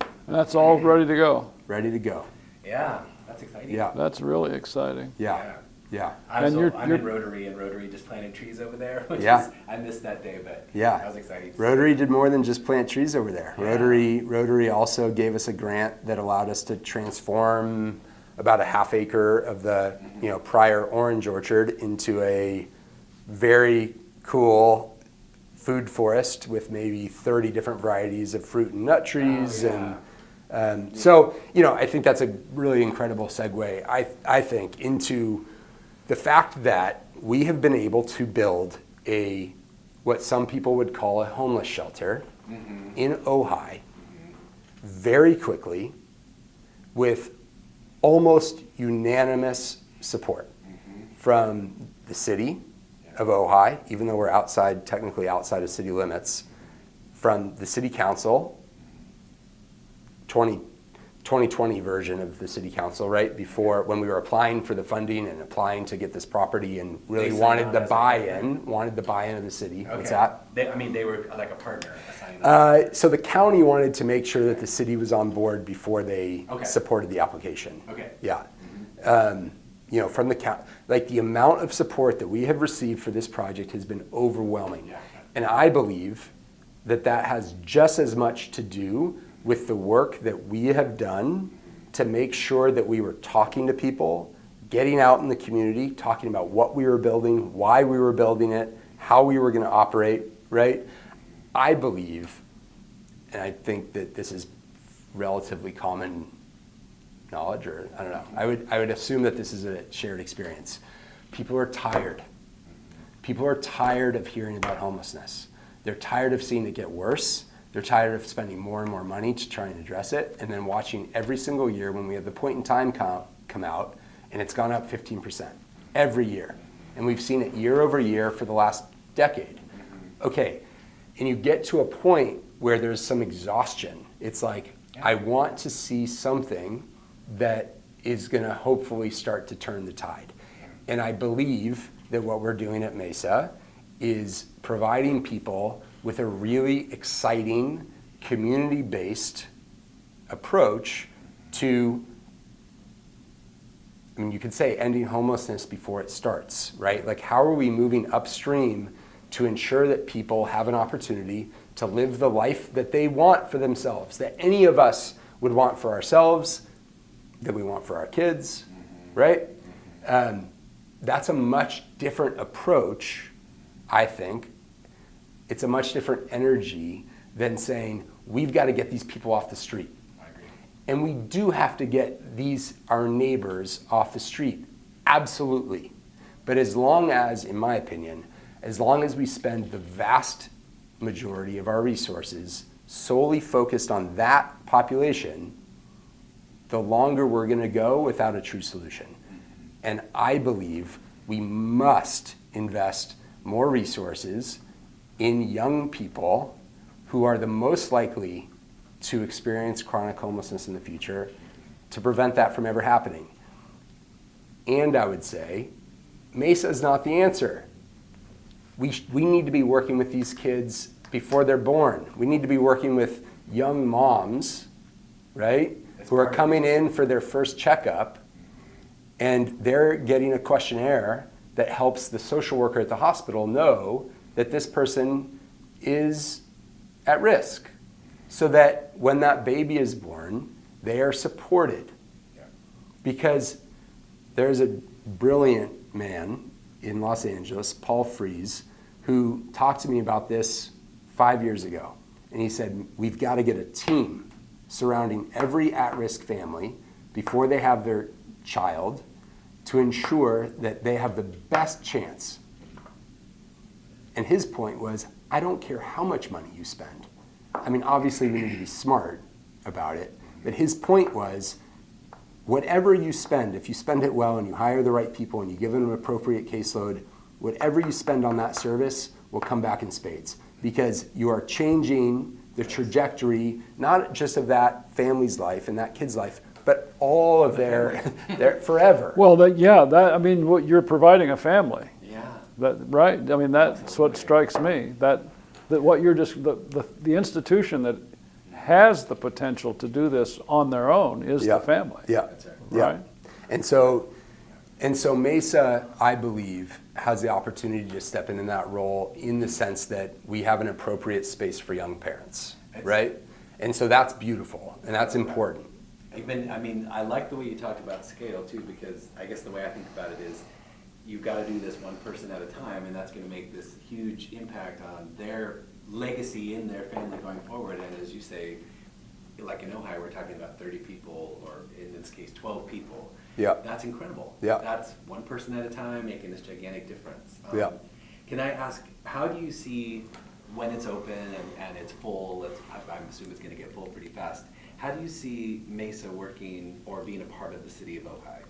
C: And that's all ready to go.
A: Ready to go.
B: Yeah, that's exciting.
A: Yeah.
C: That's really exciting.
A: Yeah. Yeah.
B: I'm
C: And you're-
B: in Rotary, and Rotary just planted trees over there. Which
A: Yeah.
B: is, I missed that day, but
A: Yeah.
B: that was exciting.
A: Rotary did more than just plant trees over there.
B: Yeah.
A: Rotary also gave us a grant that allowed us to transform about a half acre of the prior orange orchard into a very cool food forest with maybe 30 different varieties of fruit and nut trees.
B: Oh, yeah.
A: And so, I think that's a really incredible segue, I think, into the fact that we have been able to build what some people would call a homeless shelter in Ojai very quickly with almost unanimous support from the city of Ojai, even though we're technically outside of city limits, from the city council, 2020 version of the city council, right? Before, when we were applying for the funding and applying to get this property and really wanted the buy-in of the city.
B: Okay.
A: What's that?
B: They were like a partner assigned.
A: So the county wanted to make sure that the city was on board before they
B: Okay.
A: supported the application.
B: Okay.
A: Yeah. From the county, like the amount of support that we have received for this project has been overwhelming.
B: Yeah.
A: And I believe that has just as much to do with the work that we have done to make sure that we were talking to people, getting out in the community, talking about what we were building, why we were building it, how we were going to operate, right? I believe, and I think that this is relatively common knowledge, or I don't know, I would assume that this is a shared experience. People are tired. People are tired of hearing about homelessness. They're tired of seeing it get worse. They're tired of spending more and more money to try and address it, and then watching every single year when we have the point in time come out, and it's gone up 15% every year. And we've seen it year over year for the last decade. Okay, and you get to a point where there's some exhaustion. It's like, I want to see something that is gonna hopefully start to turn the tide. And I believe that what we're doing at Mesa is providing people with a really exciting, community-based approach to, you could say ending homelessness before it starts, right? Like, how are we moving upstream to ensure that people have an opportunity to live the life that they want for themselves, that any of us would want for ourselves, that we want for our kids, right? That's a much different approach, I think. It's a much different energy than saying, we've got to get these people off the street.
B: I agree.
A: And we do have to get our neighbors off the street, absolutely. But as long as, in my opinion, as long as we spend the vast majority of our resources solely focused on that population, the longer we're going to go without a true solution. And I believe we must invest more resources in young people who are the most likely to experience chronic homelessness in the future to prevent that from ever happening. And I would say, Mesa is not the answer. We need to be working with these kids before they're born. We need to be working with young moms, right, who are coming in for their first checkup, and they're getting a questionnaire that helps the social worker at the hospital know that this person is at risk, so that when that baby is born, they are supported.
B: Yeah.
A: Because there's a brilliant man in Los Angeles, Paul Frees, who talked to me about this 5 years ago. And he said, we've got to get a team surrounding every at-risk family before they have their child to ensure that they have the best chance. And his point was, I don't care how much money you spend. I mean, obviously we need to be smart about it, but his point was, whatever you spend, if you spend it well and you hire the right people and you give them an appropriate caseload, whatever you spend on that service will come back in spades, because you are changing the trajectory, not just of that family's life and that kid's life, but all of their forever.
C: Well, I mean, what you're providing a family.
B: Yeah.
C: Right? I mean, that's what strikes me. That what you're just the institution that has the potential to do this on their own is the family.
A: Yeah.
B: That's right.
C: Right.
A: And so Mesa, I believe, has the opportunity to step in that role in the sense that we have an appropriate space for young parents, right? And so that's beautiful and that's important.
B: I like the way you talked about scale too, because I guess the way I think about it is you've got to do this one person at a time, and that's going to make this huge impact on their legacy in their family going forward. And as you say, like in Ojai, we're talking about 30 people, or in this case, 12 people.
A: Yeah.
B: That's incredible.
A: Yeah.
B: That's one person at a time making this gigantic difference.
A: Yeah.
B: Can I ask, how do you see when it's open and it's full, I'm assuming it's going to get full pretty fast, how do you see Mesa working or being a part of the city of Ojai?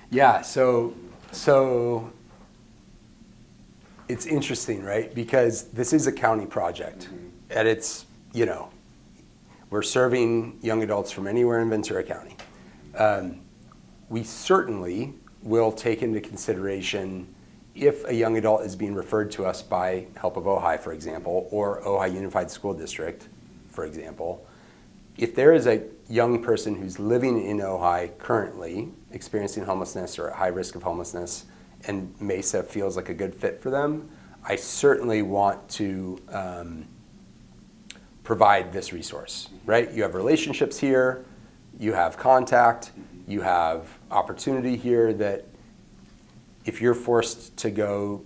A: Yeah, so it's interesting, right? Because this is a county project, and it's, we're serving young adults from anywhere in Ventura County. We certainly will take into consideration if a young adult is being referred to us by Help of Ojai, for example, or Ojai Unified School District, for example. If there is a young person who's living in Ojai currently experiencing homelessness or at high risk of homelessness, and Mesa feels like a good fit for them, I certainly want to provide this resource, right? You have relationships here, you have contact, you have opportunity here that if you're forced to go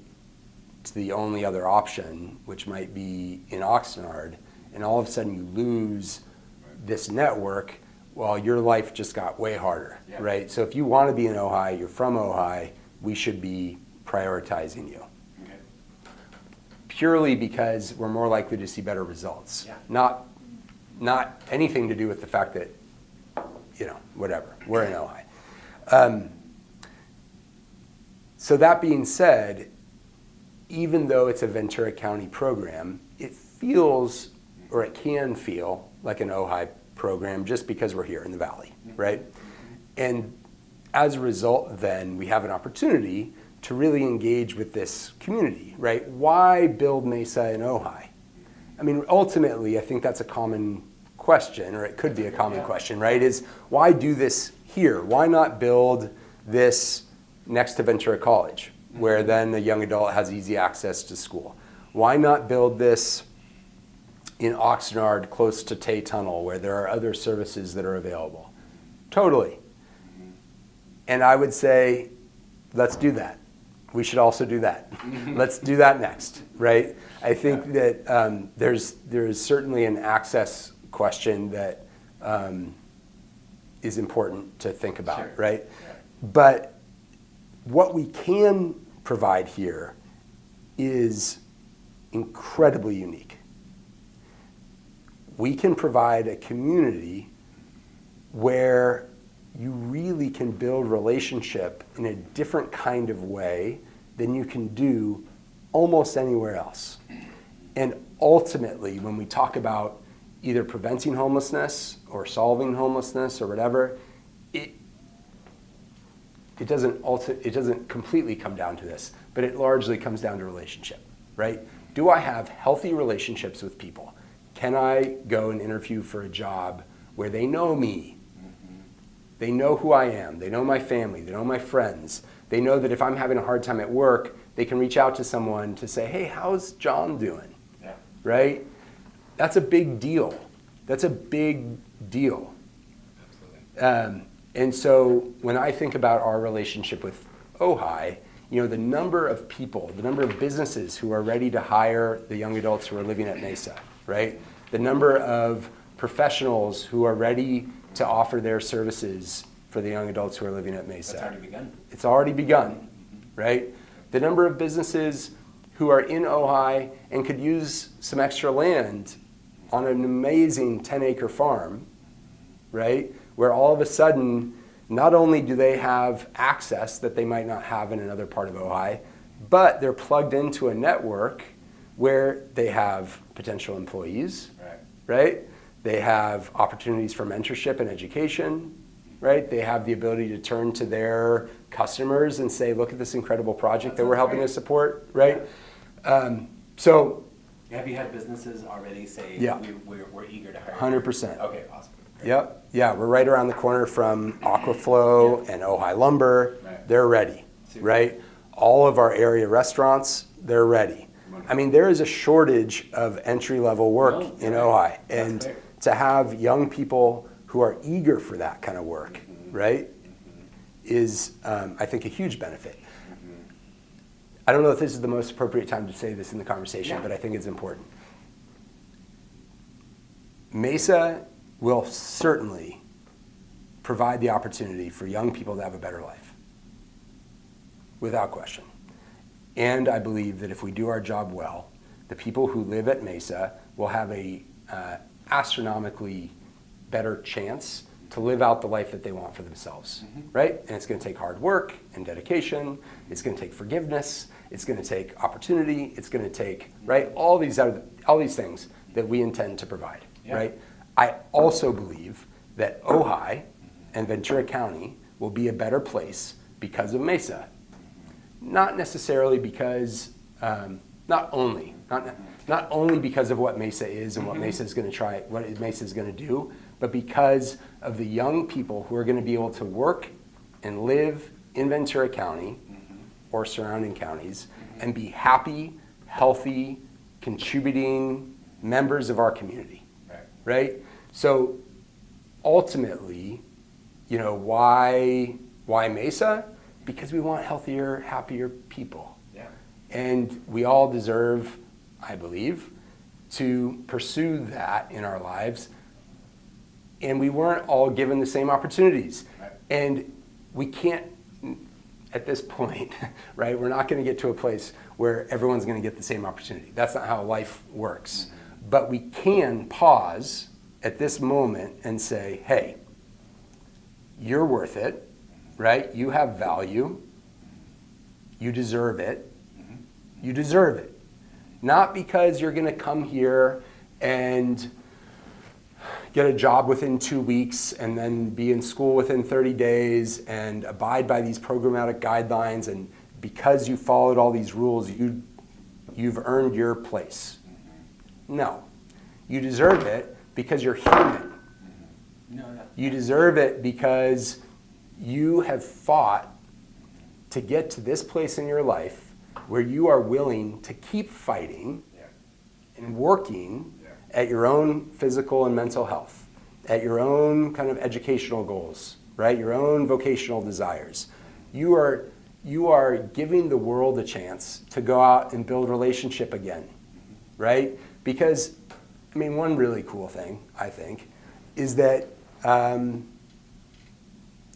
A: to the only other option, which might be in Oxnard, and all of a sudden you lose this network, well, your life just got way harder, right? So if you want to be in Ojai, you're from Ojai, we should be prioritizing you.
B: Okay.
A: Purely because we're more likely to see better results.
B: Yeah.
A: Not anything to do with the fact that, whatever, we're in Ojai. So that being said, even though it's a Ventura County program, it feels, or it can feel, like an Ojai program just because we're here in the Valley, right? And as a result, then, we have an opportunity to really engage with this community, right? Why build Mesa in Ojai? I mean, ultimately, I think that's a common question, or it could be a common question, right? Is why do this here? Why not build this next to Ventura College, where then a young adult has easy access to school? Why not build this in Oxnard, close to Tay Tunnel, where there are other services that are available? Totally. And I would say, let's do that. We should also do that. Let's do that next, right? I think that there's certainly an access question that is important to think about, right? Yeah. But what we can provide here is incredibly unique. We can provide a community where you really can build relationship in a different kind of way than you can do almost anywhere else. And ultimately, when we talk about either preventing homelessness or solving homelessness or whatever, it doesn't completely come down to this, but it largely comes down to relationship, right? Do I have healthy relationships with people? Can I go and interview for a job where they know me? They know who I am. They know my family. They know my friends. They know that if I'm having a hard time at work, they can reach out to someone to say, hey, how's John doing?
B: Yeah.
A: Right? That's a big deal. That's a big deal.
B: Absolutely.
A: And so when I think about our relationship with Ojai, the number of people, the number of businesses who are ready to hire the young adults who are living at Mesa, right? The number of professionals who are ready to offer their services for the young adults who are living at Mesa.
B: That's already begun.
A: It's already begun, right? The number of businesses who are in Ojai and could use some extra land on an amazing 10-acre farm, right? Where all of a sudden, not only do they have access that they might not have in another part of Ojai, but they're plugged into a network where they have potential employees, right? They have opportunities for mentorship and education, right? They have the ability to turn to their customers and say, look at this incredible project that we're helping to support, right? So
B: have you had businesses already say,
A: yeah,
B: we're eager to hire?
A: 100%.
B: Okay, awesome. Great.
A: Yep. Yeah, we're right around the corner from Aquaflow and Ojai Lumber.
B: Right.
A: They're ready,
B: Super.
A: right? All of our area restaurants, they're ready.
B: Wonderful.
A: I mean, there is a shortage of entry-level work in Ojai. And
B: great.
A: to have young people who are eager for that kind of work, right, is, I think, a huge benefit. I don't know if this is the most appropriate time to say this in the conversation, but I think it's important. Mesa will certainly provide the opportunity for young people to have a better life, without question. And I believe that if we do our job well, the people who live at Mesa will have a astronomically better chance to live out the life that they want for themselves, right? And it's going to take hard work and dedication. It's going to take forgiveness. It's going to take opportunity. It's going to take, right, all these things that we intend to provide, right? I also believe that Ojai and Ventura County will be a better place because of Mesa. Not necessarily because, not only because of what Mesa is and what Mesa is going to try, what Mesa is going to do, but because of the young people who are going to be able to work and live in Ventura County or surrounding counties and be happy, healthy, contributing members of our community, right? So ultimately, why Mesa? Because we want healthier, happier people.
B: Yeah.
A: And we all deserve, I believe, to pursue that in our lives. And we weren't all given the same opportunities.
B: Right.
A: And we can't, at this point, right, we're not going to get to a place where everyone's going to get the same opportunity. That's not how life works. But we can pause at this moment and say, hey, you're worth it, right? You have value. You deserve it. You deserve it. Not because you're going to come here and get a job within 2 weeks and then be in school within 30 days and abide by these programmatic guidelines, and because you followed all these rules, you've earned your place. No. You deserve it because you're human.
B: No.
A: You deserve it because you have fought to get to this place in your life where you are willing to keep fighting and working at your own physical and mental health, at your own kind of educational goals, right? Your own vocational desires. You are giving the world a chance to go out and build relationship again, right? Because, I mean, one really cool thing, I think, is that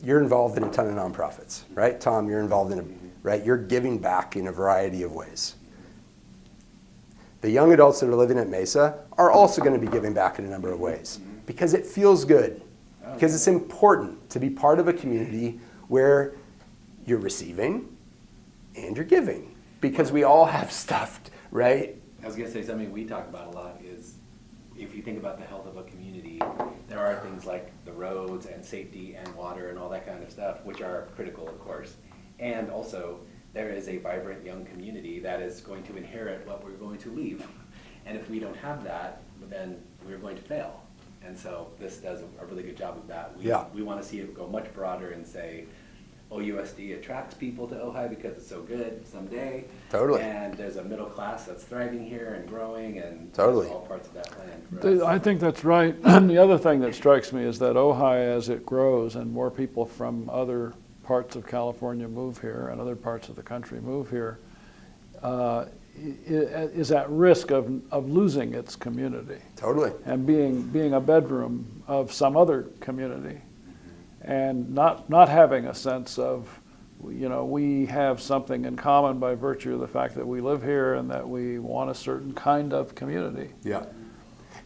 A: you're involved in a ton of nonprofits, right? Tom, you're involved in right? You're giving back in a variety of ways. The young adults that are living at Mesa are also going to be giving back in a number of ways because it feels good, Because it's important to be part of a community where you're receiving and you're giving, because we all have stuff, right?
B: I was gonna say, something we talk about a lot is, if you think about the health of a community, there are things like the roads and safety and water and all that kind of stuff, which are critical, of course. And also, there is a vibrant young community that is going to inherit what we're going to leave. And if we don't have that, then we're going to fail. And so this does a really good job of that. We want to see it go much broader and say, OUSD attracts people to Ojai because it's so good someday.
A: Totally.
B: And there's a middle class that's thriving here and growing, and
A: totally.
B: all parts of that plan.
C: I think that's right. And the other thing that strikes me is that Ojai, as it grows and more people from other parts of California move here and other parts of the country move here, is at risk of losing its community.
A: Totally.
C: And being a bedroom of some other community, and not having a sense of, we have something in common by virtue of the fact that we live here and that we want a certain kind of community.
A: Yeah.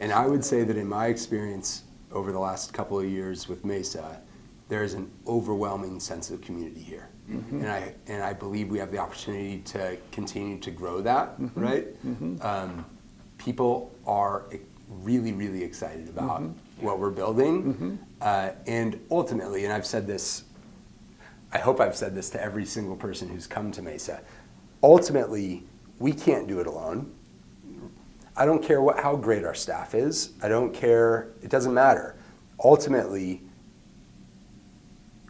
A: And I would say that in my experience over the last couple of years with Mesa, there is an overwhelming sense of community here. Mm-hmm. And I believe we have the opportunity to continue to grow that, mm-hmm. right? Mm-hmm. People are really, really excited about mm-hmm. what we're building. Mm-hmm. And ultimately, and I've said this, I hope I've said this to every single person who's come to Mesa, ultimately, we can't do it alone. I don't care how great our staff is. I don't care, it doesn't matter. Ultimately,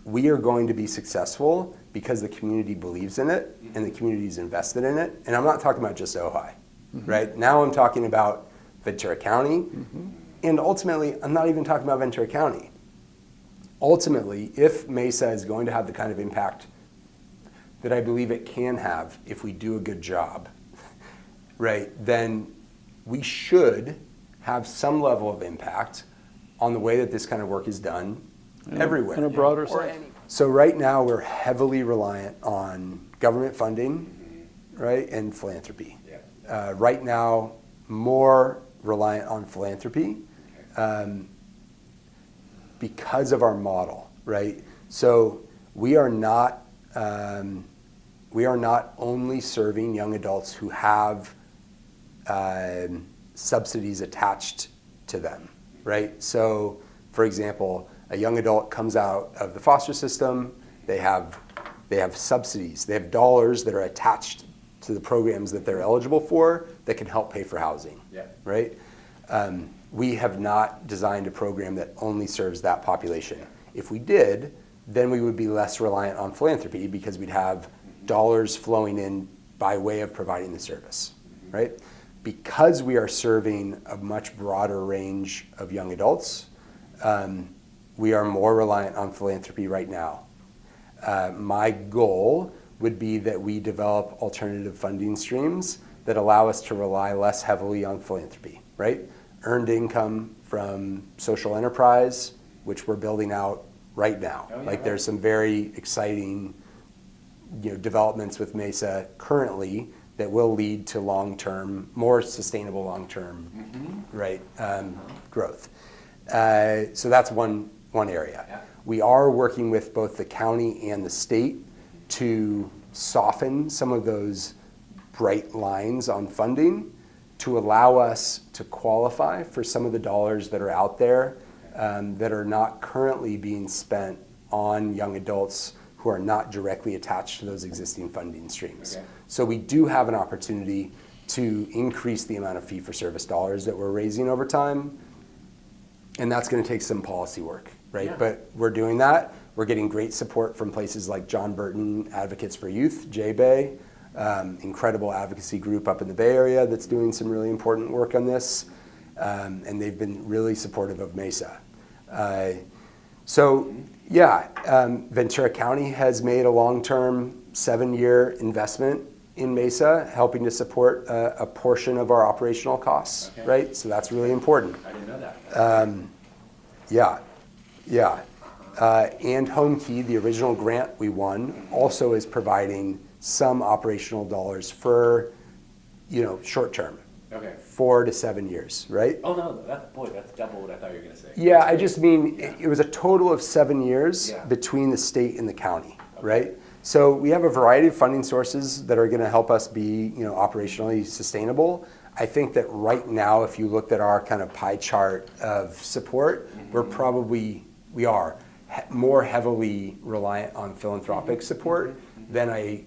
A: we are going to be successful because the community believes in it and the community is invested in it. And I'm not talking about just Ojai, mm-hmm. right? Now I'm talking about Ventura County, mm-hmm. and ultimately, I'm not even talking about Ventura County. Ultimately, if Mesa is going to have the kind of impact that I believe it can have if we do a good job, right, then we should have some level of impact on the way that this kind of work is done everywhere.
C: In a broader sense.
A: So right now we're heavily reliant on government funding, right, and philanthropy. Yeah. Right now, more reliant on philanthropy because of our model, right? So we are not only serving young adults who have subsidies attached to them, right? So, for example, a young adult comes out of the foster system, they have subsidies, they have dollars that are attached to the programs that they're eligible for that can help pay for housing, right? We have not designed a program that only serves that population. If we did, then we would be less reliant on philanthropy because we'd have dollars flowing in by way of providing the service, right? Because we are serving a much broader range of young adults, we are more reliant on philanthropy right now. My goal would be that we develop alternative funding streams that allow us to rely less heavily on philanthropy, right? Earned income from social enterprise, which we're building out right now. Oh, yeah, like there's some very exciting developments with Mesa currently that will lead to long-term, more sustainable long-term, mm-hmm. right, growth. So that's one area. Yeah. We are working with both the county and the state to soften some of those bright lines on funding to allow us to qualify for some of the dollars that are out there that are not currently being spent on young adults who are not directly attached to those existing funding streams. Okay. So we do have an opportunity to increase the amount of fee-for-service dollars that we're raising over time, and that's going to take some policy work, right? Yeah. But we're doing that. We're getting great support from places like John Burton Advocates for Youth, J-Bay, incredible advocacy group up in the Bay Area that's doing some really important work on this, and they've been really supportive of Mesa. Ventura County has made a long-term 7-year investment in Mesa, helping to support a portion of our operational costs, okay. right? So that's really important.
B: I didn't know that.
A: And Home Key, the original grant we won, also is providing some operational dollars for, short term,
B: Okay.
A: 4 to 7 years, right?
B: Oh, no, that's double what I thought you were gonna say.
A: Yeah, I just mean, it was a total of 7 years
B: Yeah.
A: between the state and the county, right? So we have a variety of funding sources that are gonna help us be, operationally sustainable. I think that right now, if you looked at our kind of pie chart of support, we are more heavily reliant on philanthropic support than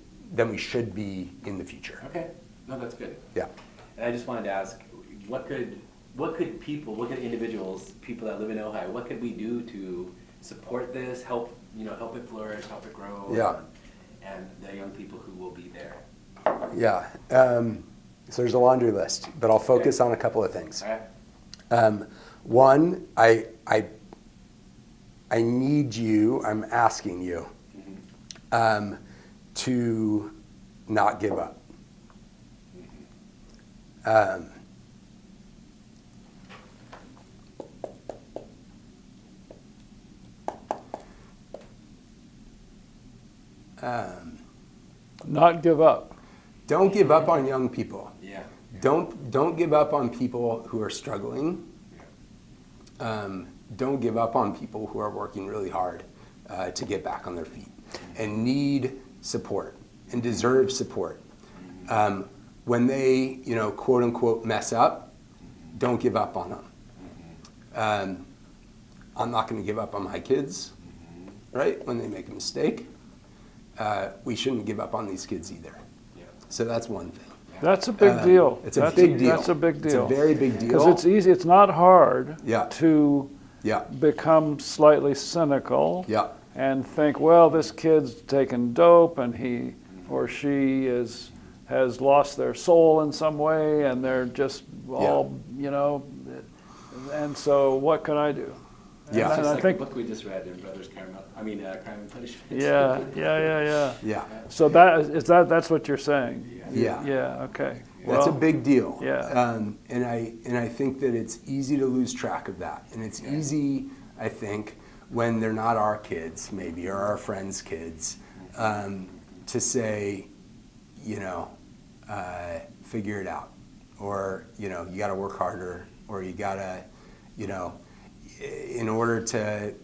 A: we should be in the future.
B: Okay, no, that's good.
A: Yeah.
B: And I just wanted to ask, what could individuals, people that live in Ojai, what could we do to support this, help it flourish, help it grow?
A: Yeah.
B: And the young people who will be there.
A: Yeah. So there's a laundry list, but I'll focus on a couple of things.
B: All right.
A: One, I need you, I'm asking you, to not give up.
C: Not give up.
A: Don't give up on young people.
B: Yeah.
A: Don't give up on people who are struggling. Don't give up on people who are working really hard to get back on their feet and need support and deserve support. When they, quote unquote, mess up, don't give up on them. I'm not going to give up on my kids, right? When they make a mistake, we shouldn't give up on these kids either.
B: Yeah.
A: So that's one thing.
C: That's a big deal.
A: It's a big deal.
C: That's a big deal.
A: It's a very big deal.
C: Because it's easy, it's not hard
A: Yeah.
C: to
A: Yeah.
C: become slightly cynical
A: Yeah.
C: and think, well, this kid's taken dope and he or she has lost their soul in some way and they're just all, and so what can I do?
A: Yeah.
C: And
B: Just
C: I
B: like
C: think,
B: the book we just read in Crime and Punishment.
C: yeah.
A: Yeah.
C: So that's what you're saying?
A: Yeah.
C: Yeah, okay.
A: That's a
C: Well,
A: big deal.
C: Yeah.
A: And I think that it's easy to lose track of that. And it's easy, I think, when they're not our kids, maybe, or our friends' kids, to say, figure it out. Or, you got to work harder. Or you got to, in order to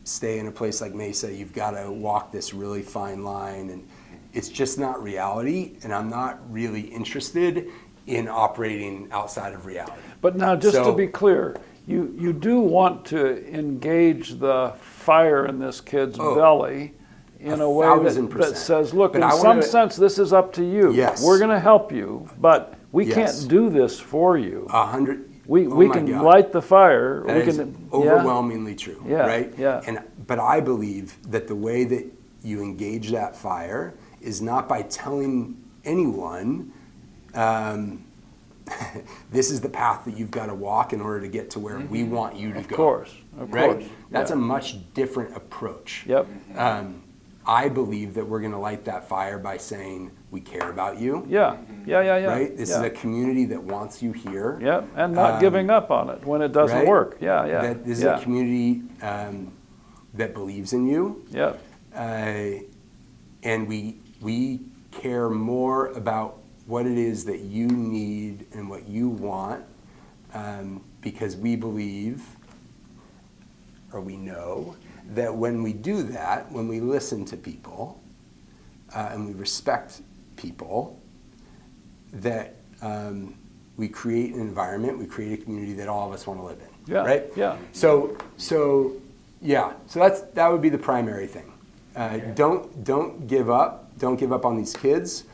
A: stay in a place like Mesa, you've got to walk this really fine line. And it's just not reality, and I'm not really interested in operating outside of reality.
C: But now, just to
A: So-
C: be clear, you do want to engage the fire in this kid's belly in a way that
A: 1,000%.
C: says, look,
A: But
C: in
A: I
C: some
A: wanna-
C: sense, this is up to you.
A: Yes.
C: We're going to help you, but we
A: Yes.
C: can't do this for you.
A: 100.
C: We
A: oh my
C: can
A: God.
C: light the fire.
A: That
C: we
A: is
C: can
A: overwhelmingly true,
C: Yeah,
A: right?
C: yeah.
A: But I believe that the way that you engage that fire is not by telling anyone, this is the path that you've got to walk in order to get to where we want you to go.
C: Of
A: Right?
C: course.
A: That's
C: Yeah.
A: a much different approach.
C: Yep.
A: I believe that we're going to light that fire by saying we care about you.
C: Yeah.
A: Right? This
C: yeah.
A: is a community that wants you here.
C: Yep, and not giving up on it when it doesn't
A: right?
C: work. Yeah.
A: That this is
C: yeah.
A: a community that believes in you.
C: Yep.
A: And we care more about what it is that you need and what you want, because we believe, or we know, that when we do that, when we listen to people and we respect people, that we create an environment, we create a community that all of us want to live in.
C: Yeah.
A: Right?
C: Yeah.
A: So that would be the primary thing. Don't give up. Don't give up on these kids,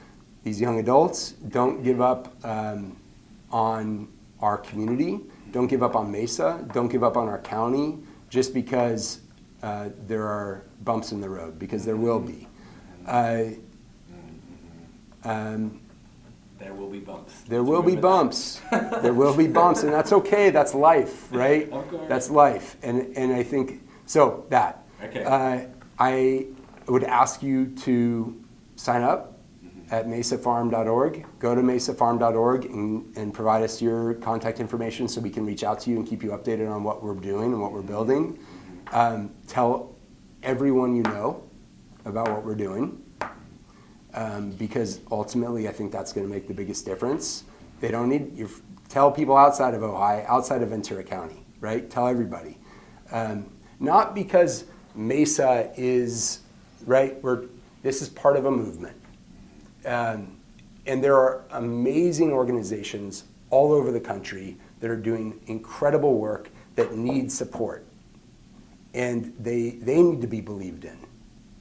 A: these young adults. Don't give up on our community. Don't give up on Mesa. Don't give up on our county just because there are bumps in the road, because there will be.
B: There will be bumps.
A: There will be bumps. There will be bumps, and that's okay. That's life, right?
B: Of course.
A: That's life, and I think so. That
B: Okay.
A: I would ask you to sign up at mesafarm.org. Go to mesafarm.org and provide us your contact information so we can reach out to you and keep you updated on what we're doing and what we're building. Tell everyone you know about what we're doing. Because ultimately I think that's going to make the biggest difference They don't need, you tell people outside of Ojai, outside of Ventura County, right? Tell everybody. Not because Mesa is, right, this is part of a movement. And there are amazing organizations all over the country that are doing incredible work that need support. And they need to be believed in,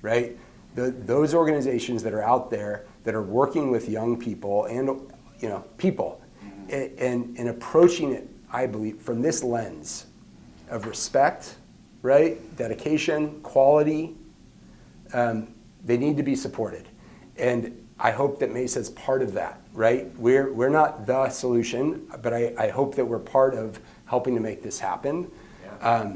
A: right? Those organizations that are out there that are working with young people and people and approaching it, I believe, from this lens of respect, right? Dedication, quality, they need to be supported. And I hope that Mesa is part of that, right? We're not the solution, but I hope that we're part of helping to make this happen.
B: Yeah.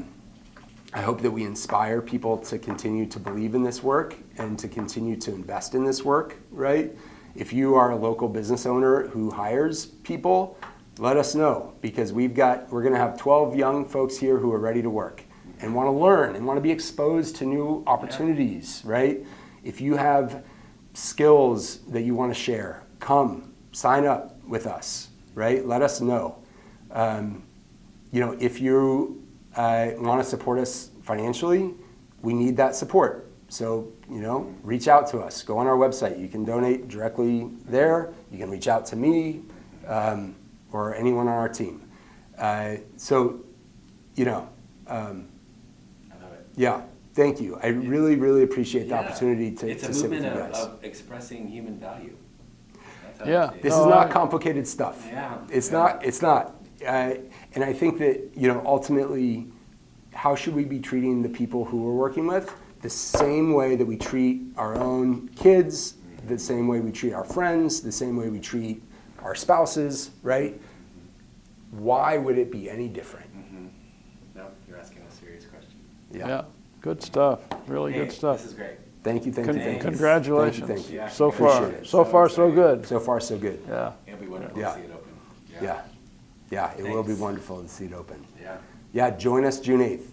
A: I hope that we inspire people to continue to believe in this work and to continue to invest in this work, right? If you are a local business owner who hires people, let us know, because we're going to have 12 young folks here who are ready to work and want to learn and want to be exposed to new opportunities, right? If you have skills that you want to share, come, sign up with us, right? Let us know. If you want to support us financially, we need that support. So, reach out to us. Go on our website. You can donate directly there. You can reach out to me or anyone on our team.
B: I love it.
A: Yeah, thank you. I really, really appreciate the opportunity to
B: It's a
A: sit with you
B: movement
A: guys.
B: of expressing human value. That's how I
C: Yeah.
B: see it.
A: This
C: No,
A: is not
C: I-
A: complicated stuff.
B: Yeah.
A: It's
B: Yeah.
A: not. And I think that, ultimately, how should we be treating the people who we're working with? The same way that we treat our own kids, the same way we treat our friends, the same way we treat our spouses, right? Why would it be any different?
B: No, you're asking a serious question.
C: Yeah, good stuff, really
B: Hey,
C: good stuff.
B: This is great.
A: Thank you.
B: Thanks.
C: Congratulations.
A: Thank you.
B: Yeah,
C: So
A: Appreciate
C: far,
A: it.
C: so far, so good.
A: So far, so good.
C: Yeah.
B: It'll be wonderful
A: Yeah.
B: to see it open.
A: Yeah, it will be
B: Thanks.
A: wonderful to see it open.
B: Yeah.
A: Yeah, join us June 8th.